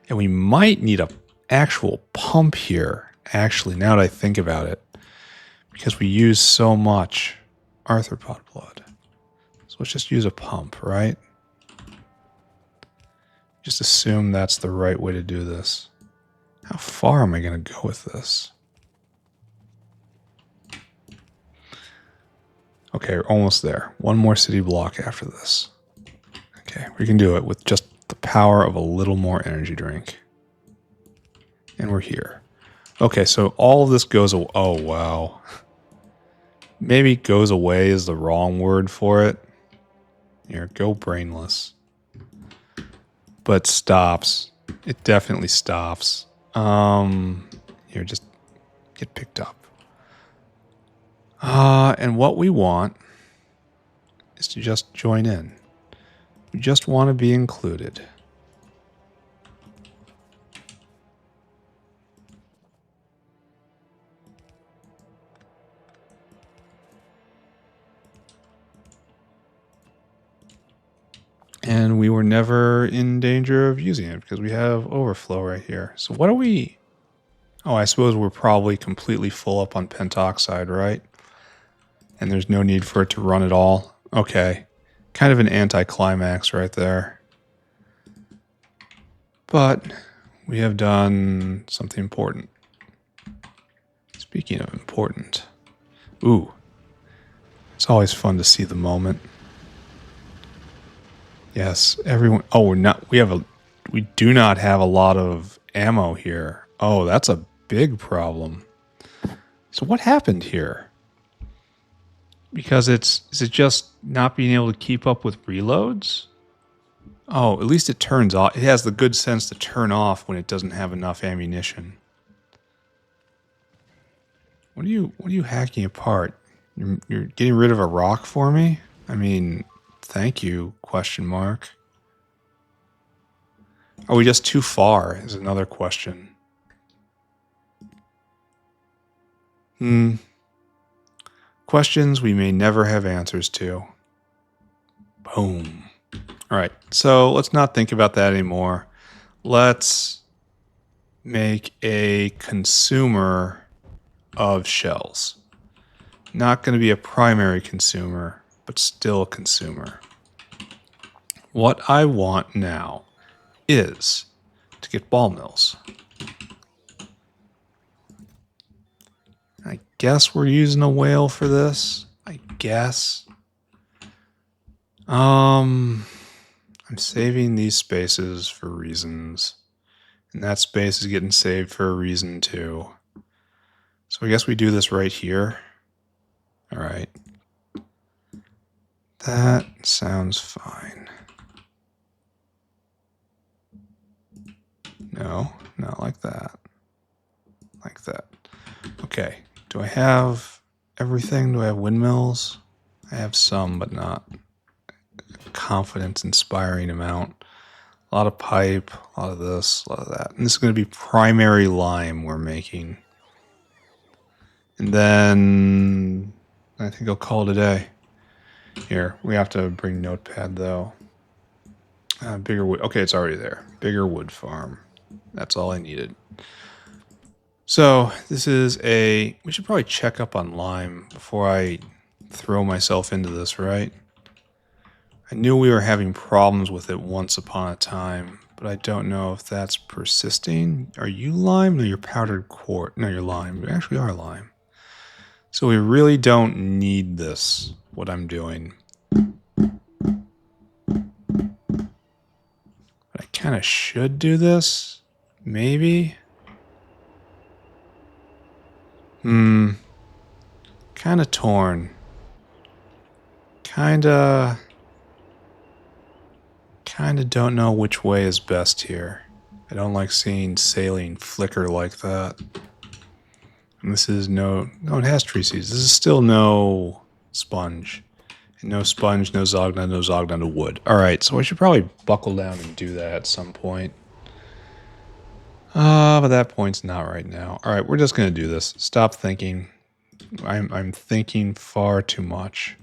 And we might need a actual pump here, actually, now that I think about it. Because we use so much arthropod blood. So let's just use a pump, right? Just assume that's the right way to do this. How far am I going to go with this? Okay, we're almost there. One more city block after this. Okay, we can do it with just the power of a little more energy drink. And we're here. Okay, so all of this goes away. Oh, wow. Maybe goes away is the wrong word for it. Here, go brainless. But stops. It definitely stops. Here, just get picked up. And what we want is to just join in. We just want to be included. And we were never in danger of using it because we have overflow right here. So what are we... Oh, I suppose we're probably completely full up on pentoxide, right? And there's no need for it to run at all. Okay. Kind of an anticlimax right there. But we have done something important. Speaking of important. Ooh. It's always fun to see the moment. Yes, everyone... Oh, we do not have a lot of ammo here. Oh, that's a big problem. So what happened here? Because is it just not being able to keep up with reloads? Oh, at least it turns off. It has the good sense to turn off when it doesn't have enough ammunition. What are you hacking apart? You're getting rid of a rock for me? I mean, thank you, question mark. Are we just too far is another question. Questions we may never have answers to. Boom. All right, so let's not think about that anymore. Let's make a consumer of shells. Not going to be a primary consumer, but still a consumer. What I want now is to get ball mills. I guess we're using a whale for this. I guess. I'm saving these spaces for reasons. And that space is getting saved for a reason too. So I guess we do this right here. All right. That sounds fine. No, not like that. Like that. Okay. Do I have everything? Do I have windmills? I have some, but not a confidence-inspiring amount. A lot of pipe, a lot of this, a lot of that. And this is going to be primary lime we're making. And then I think I'll call it a day. Here, we have to bring Notepad, though. Bigger wood. Okay, it's already there. Bigger wood farm. That's all I needed. So this is we should probably check up on lime before I throw myself into this, right? I knew we were having problems with it once upon a time, but I don't know if that's persisting. Are you lime? No, you're powdered quartz. No, you're lime. You actually are lime. So we really don't need this, what I'm doing. But I kind of should do this. Maybe. Kind of torn. Kind of don't know which way is best here. I don't like seeing saline flicker like that. And this is no, it has tree seeds. This is still no sponge. And no sponge, no Zogna to wood. Alright, so I should probably buckle down and do that at some point. But that point's not right now. Alright, we're just going to do this. Stop thinking. I'm thinking far too much.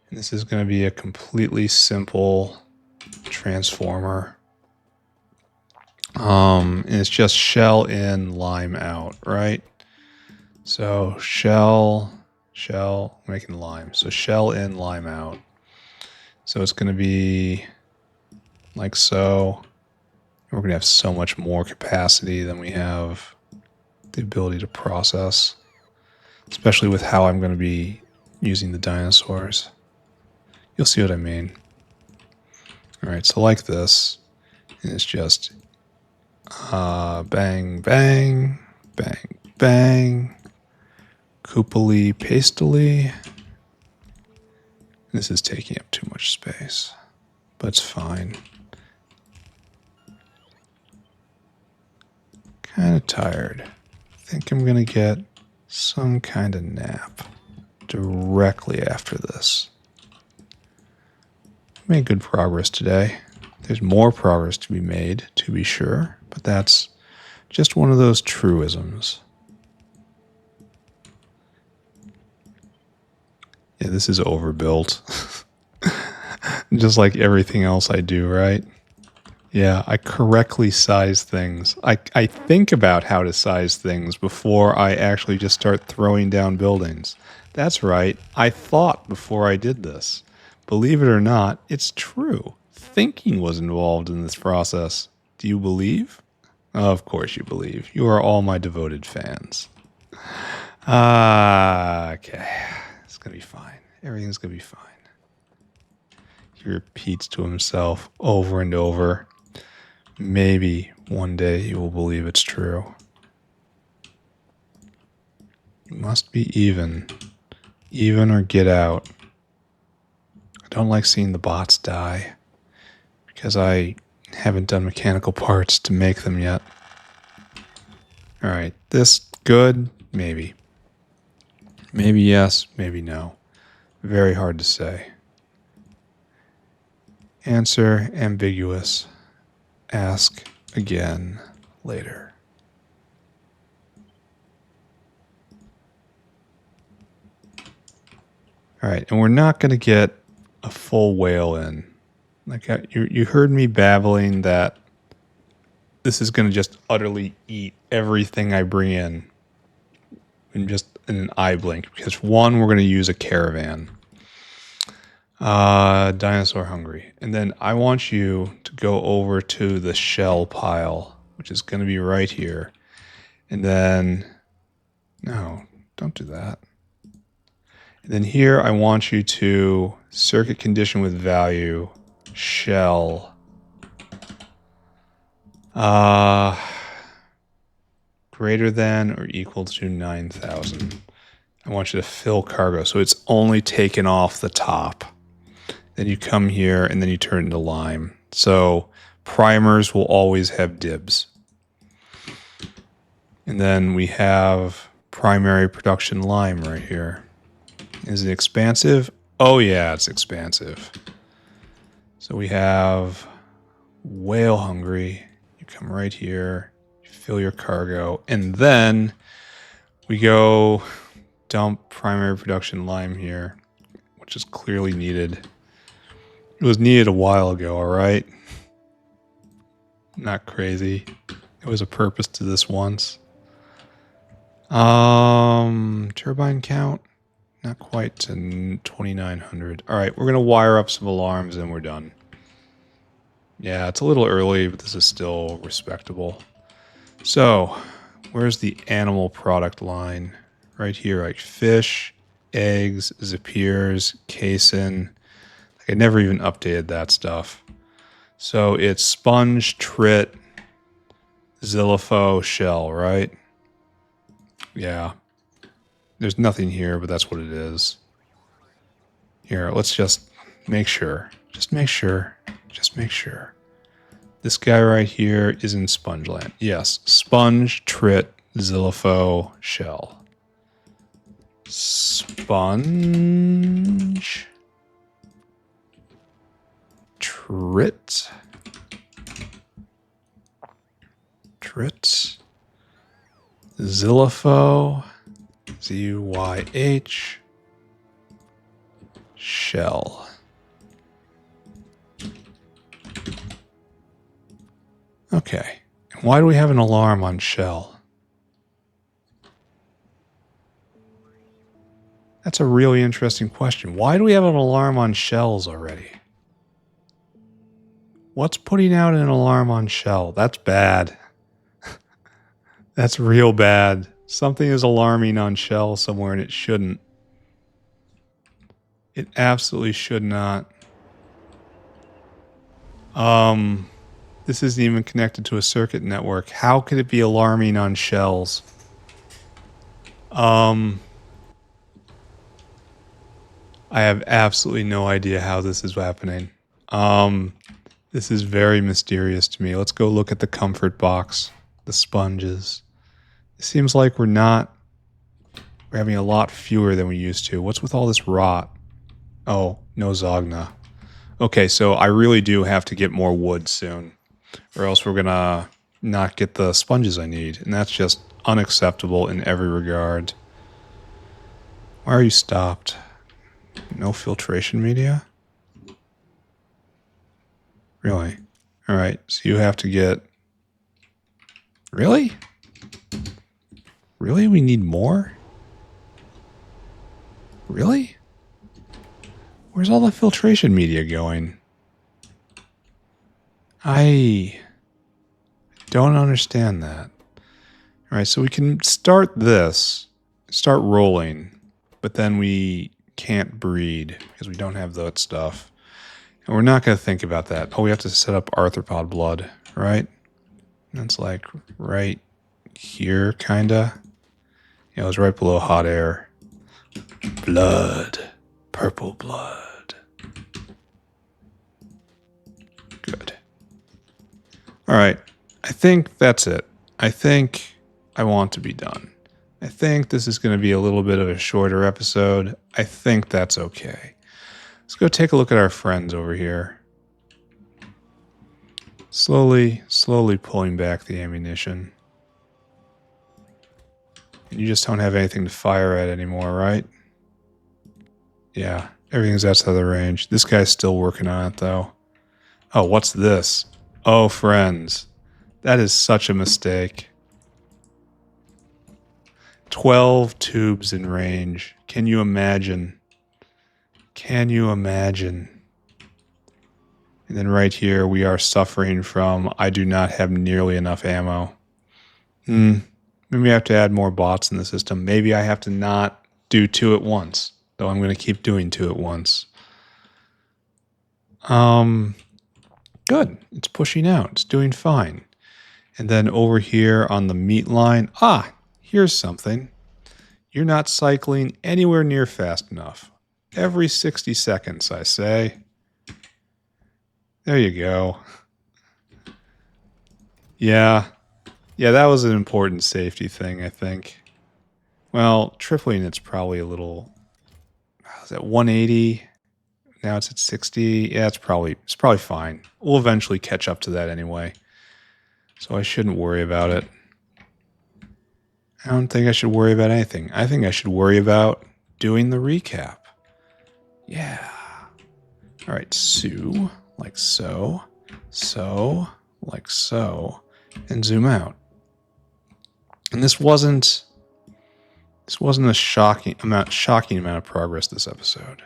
And this is going to be a completely simple transformer. And it's just shell in, lime out, right? So shell, making lime. So shell in, lime out. So it's going to be like so. We're going to have so much more capacity than we have the ability to process, especially with how I'm going to be using the dinosaurs. You'll see what I mean. All right, so like this, and it's just bang, bang, bang, bang, coopily, pastily. This is taking up too much space, but it's fine. Kind of tired. I think I'm going to get some kind of nap directly after this. Made good progress today. There's more progress to be made, to be sure, but that's just one of those truisms. Yeah, this is overbuilt. Just like everything else I do, right? Yeah, I correctly size things. I think about how to size things before I actually just start throwing down buildings. That's right. I thought before I did this. Believe it or not, it's true. Thinking was involved in this process. Do you believe? Of course you believe. You are all my devoted fans. Okay. It's going to be fine. Everything's going to be fine. He repeats to himself over and over. Maybe one day you will believe it's true. You must be even. Even or get out. I don't like seeing the bots die because I haven't done mechanical parts to make them yet. Alright, this good? Maybe. Maybe yes, maybe no. Very hard to say. Answer ambiguous. Ask again later. Alright, and we're not going to get a full whale in. Like you heard me babbling that this is going to just utterly eat everything I bring in just in an eye blink. Because one, we're going to use a caravan. Dinosaur hungry. And then I want you to go over to the shell pile, which is going to be right here. And then, no, don't do that. And then here I want you to circuit condition with value, shell. Greater than or equal to 9,000. I want you to fill cargo. So it's only taken off the top. Then you come here and then you turn it into lime. So primers will always have dibs. And then we have primary production lime right here. Is it expansive? Oh yeah, it's expansive. So we have whale hungry. You come right here, you fill your cargo, and then we go dump primary production lime here, which is clearly needed. It was needed a while ago, all right? Not crazy. There was a purpose to this once. Turbine count? Not quite to 2,900. All right, we're going to wire up some alarms and we're done. Yeah, it's a little early, but this is still respectable. So, where's the animal product line? Right here, like fish, eggs, zapiers, casein. Like I never even updated that stuff. So it's sponge, trit, Xyhiphoe, shell, right? Yeah. There's nothing here, but that's what it is. Here, let's just make sure. Just make sure. Just make sure. This guy right here is in Spongeland. Yes, sponge, trit, Xyhiphoe, shell. Sponge, trit, Xyhiphoe, ZYH, shell. Okay. Why do we have an alarm on shell? That's a really interesting question. Why do we have an alarm on shells already? What's putting out an alarm on shell? That's bad. That's real bad. Something is alarming on shell somewhere and it shouldn't. It absolutely should not. This isn't even connected to a circuit network. How could it be alarming on shells? I have absolutely no idea how this is happening. This is very mysterious to me. Let's go look at the comfort box, the sponges. It seems like we're having a lot fewer than we used to. What's with all this rot? Oh, no Zogna. Okay, so I really do have to get more wood soon, or else we're gonna not get the sponges I need, and that's just unacceptable in every regard. Why are you stopped? No filtration media? Really? Alright, so you have to get... Really? Really? We need more? Really? Where's all the filtration media going? I don't understand that. Alright, so we can start rolling, but then we can't breed because we don't have that stuff. And we're not going to think about that. Oh, we have to set up arthropod blood, right? That's like right here, kinda. Yeah, it was right below hot air. Blood. Purple blood. Good. Alright, I think that's it. I think I want to be done. I think this is going to be a little bit of a shorter episode. I think that's okay. Let's go take a look at our friends over here. Slowly pulling back the ammunition. And you just don't have anything to fire at anymore, right? Yeah, everything's outside the range. This guy's still working on it, though. Oh, what's this? Oh, friends. That is such a mistake. 12 tubes in range. Can you imagine? Can you imagine? And then right here, we are suffering from, I do not have nearly enough ammo. Maybe I have to add more bots in the system. Maybe I have to not do 2 at once. Though I'm going to keep doing 2 at once. Good. It's pushing out. It's doing fine. And then over here on the meat line, here's something. You're not cycling anywhere near fast enough. Every 60 seconds, I say. There you go. Yeah, that was an important safety thing, I think. Well, tripling it's probably a little... Is that 180? Now it's at 60. Yeah, it's probably fine. We'll eventually catch up to that anyway. So I shouldn't worry about it. I don't think I should worry about anything. I think I should worry about doing the recap. Yeah. All right, so, like so, like so, and zoom out. And this wasn't a shocking amount of progress this episode.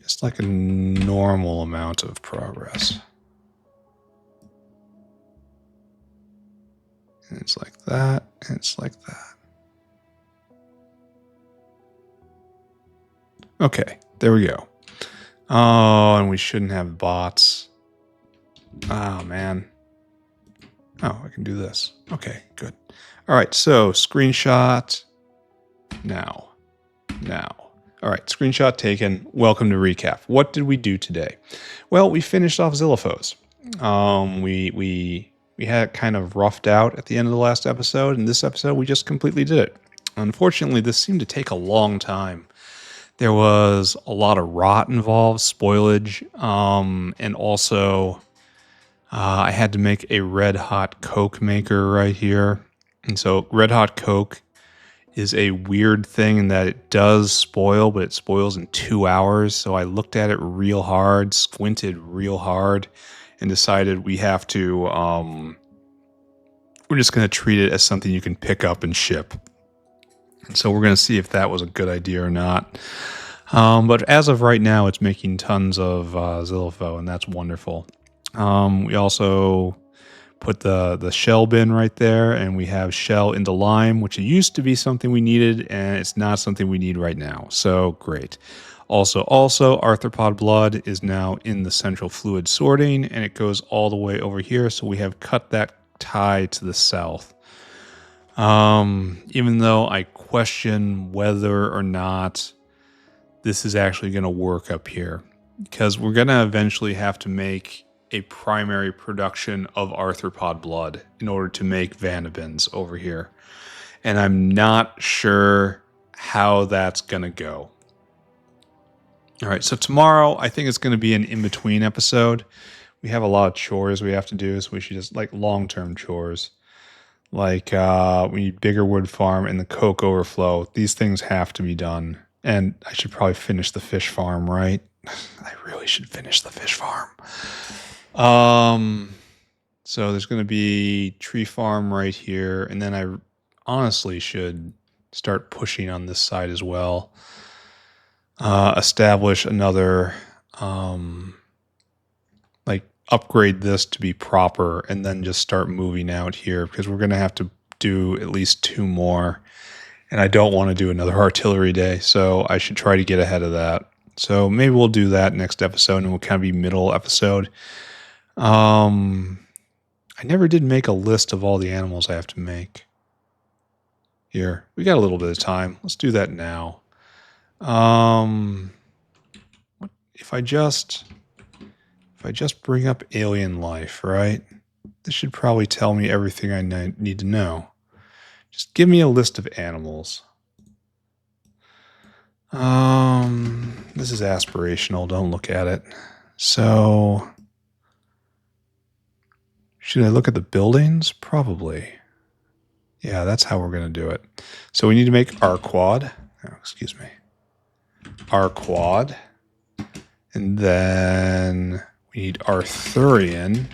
Just like a normal amount of progress. And it's like that, and it's like that. Okay, there we go. Oh, and we shouldn't have bots. Oh, man. Oh, I can do this. Okay, good. All right, so screenshot now. All right, screenshot taken. Welcome to recap. What did we do today? Well, we finished off Xyhiphoes. We had it kind of roughed out at the end of the last episode, and this episode we just completely did it. Unfortunately, this seemed to take a long time. There was a lot of rot involved, spoilage, and also I had to make a red hot Coke maker right here. And so red hot Coke is a weird thing in that it does spoil, but it spoils in 2 hours. So I looked at it real hard, squinted real hard, and decided we have to, we're just going to treat it as something you can pick up and ship. And so we're going to see if that was a good idea or not. But as of right now, it's making tons of Xyhiphoe, and that's wonderful. We also put the shell bin right there, and we have shell into lime, which used to be something we needed, and it's not something we need right now. So great. Also, arthropod blood is now in the central fluid sorting, and it goes all the way over here. So we have cut that tie to the south. Even though I question whether or not this is actually going to work up here, because we're going to eventually have to make a primary production of arthropod blood in order to make vanabins over here. And I'm not sure how that's going to go. All right, so tomorrow I think it's going to be an in-between episode. We have a lot of chores we have to do, so we should just, like, long-term chores. Like, we need bigger wood farm and the coke overflow. These things have to be done. And I should probably finish the fish farm, right? I really should finish the fish farm. So there's going to be tree farm right here. And then I honestly should start pushing on this side as well. Establish another, like, upgrade this to be proper, and then just start moving out here, because we're going to have to do at least 2 more. And I don't want to do another artillery day, so I should try to get ahead of that. So maybe we'll do that next episode, and we'll kind of be middle episode. I never did make a list of all the animals I have to make. Here, we got a little bit of time. Let's do that now. If I just bring up alien life, right? This should probably tell me everything I need to know. Just give me a list of animals. This is aspirational. Don't look at it. So, should I look at the buildings? Probably. Yeah, that's how we're going to do it. So we need to make our quad. Oh, excuse me. Our quad. And then we need Arthurian,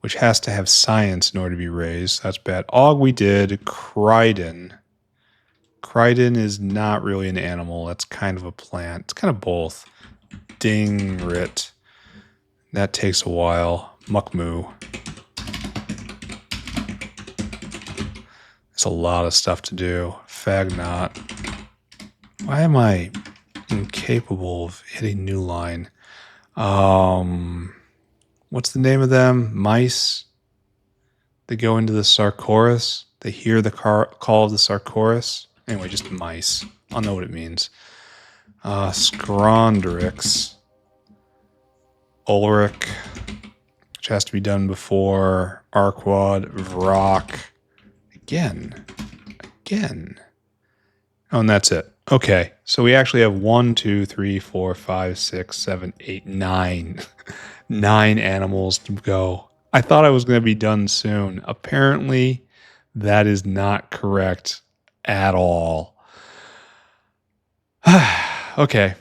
which has to have science in order to be raised. That's bad. Og we did. Crydon. Crydon is not really an animal. That's kind of a plant. It's kind of both. Dingrit. That takes a while. Muckmoo. There's a lot of stuff to do. Fagnot. Why am I incapable of hitting new line? What's the name of them? Mice. They go into the Sarcoris. They hear the call of the Sarcoris. Anyway, just mice. I'll know what it means. Scrondrix. Ulrich, which has to be done before Arquad. Vrock. Again. Oh, and that's it. Okay, so we actually have 1, 2, 3, 4, 5, 6, 7, 8, 9. 9 animals to go. I thought I was going to be done soon. Apparently, that is not correct at all. Okay.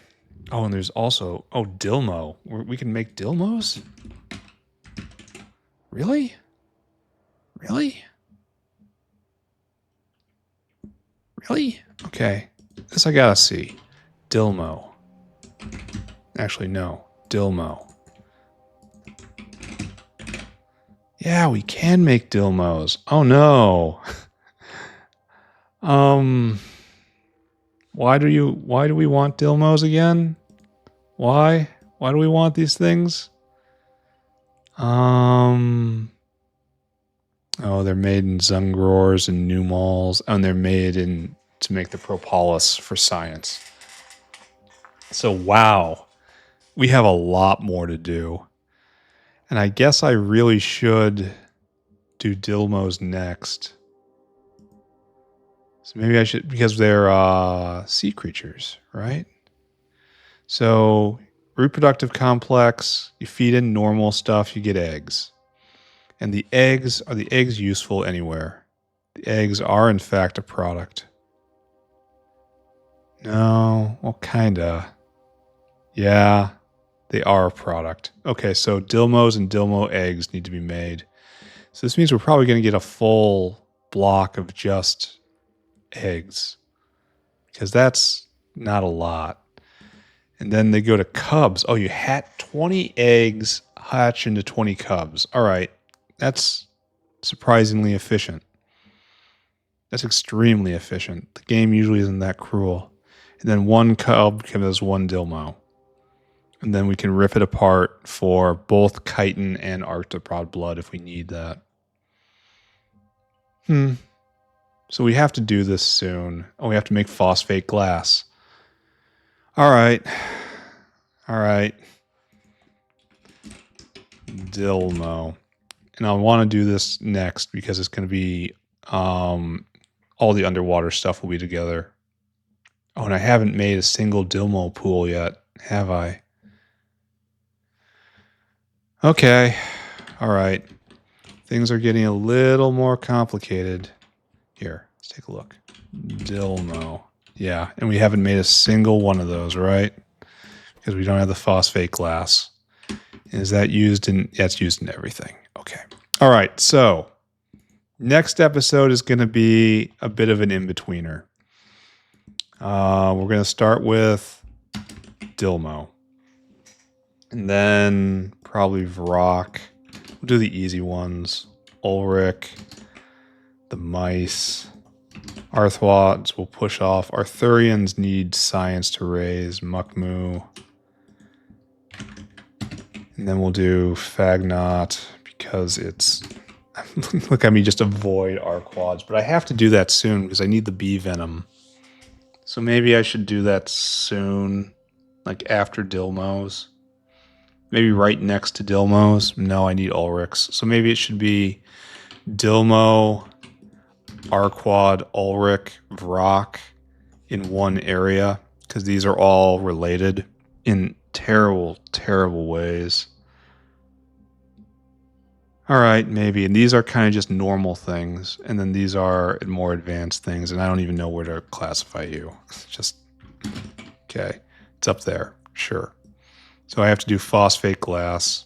Oh, and there's also... Oh, Dilmo. We can make Dilmos? Really? Really? Really? Okay. This I gotta see. Dilmo. Actually, no. Dilmo. Yeah, we can make Dilmos. Oh, no. Why do we want Dilmos again? Why? Why do we want these things? Oh, they're made in Zungrors and Numals, and they're made to make the propolis for science. So, wow. We have a lot more to do. And I guess I really should do Dilmos next. So maybe I should, because they're sea creatures, right? So, reproductive complex, you feed in normal stuff, you get eggs. And are the eggs useful anywhere? The eggs are, in fact, a product. No, well, kinda. Yeah, they are a product. Okay, so Dilmos and Dilmo eggs need to be made. So this means we're probably going to get a full block of just eggs, because that's not a lot. And then they go to cubs. Oh, you had 20 eggs. hatch into 20 cubs. All right. That's surprisingly efficient. That's extremely efficient. The game usually isn't that cruel. And then one cub gives us one Dilmo. And then we can rip it apart for both chitin and arthropod blood if we need that. So we have to do this soon. Oh, we have to make phosphate glass. All right. All right. Dilmo. And I want to do this next because it's going to be all the underwater stuff will be together. Oh, and I haven't made a single Dilmo pool yet, have I? Okay. All right. Things are getting a little more complicated. Here, let's take a look. Dilmo. Yeah, and we haven't made a single one of those, right? Because we don't have the phosphate glass. Is that used in... Yeah, it's used in everything. Okay. All right, so next episode is going to be a bit of an in-betweener. We're going to start with Dilmo. And then probably Vrock. We'll do the easy ones. Ulrich. The mice. Arthropods will push off. Arthurians need science to raise. Muckmoo. And then we'll do Fagnot because it's... Look at me just avoid Arquads. But I have to do that soon because I need the bee venom. So maybe I should do that soon. Like after Dilmos. Maybe right next to Dilmos. No, I need Ulrichs. So maybe it should be Dilmo, Arquad, Ulrich, Vrock in one area. Because these are all related in terrible, terrible ways. All right, maybe. And these are kind of just normal things. And then these are more advanced things. And I don't even know where to classify you. It's just, okay. It's up there. Sure. So I have to do phosphate glass.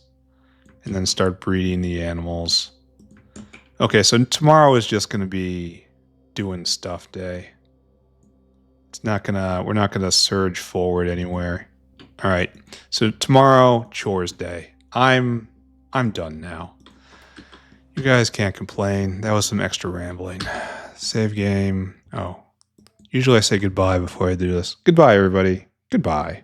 And then start breeding the animals. Okay, so tomorrow is just going to be doing stuff day. It's not going to, we're not going to surge forward anywhere. All right. So tomorrow, chores day. I'm done now. You guys can't complain. That was some extra rambling. Save game. Oh, usually I say goodbye before I do this. Goodbye, everybody. Goodbye.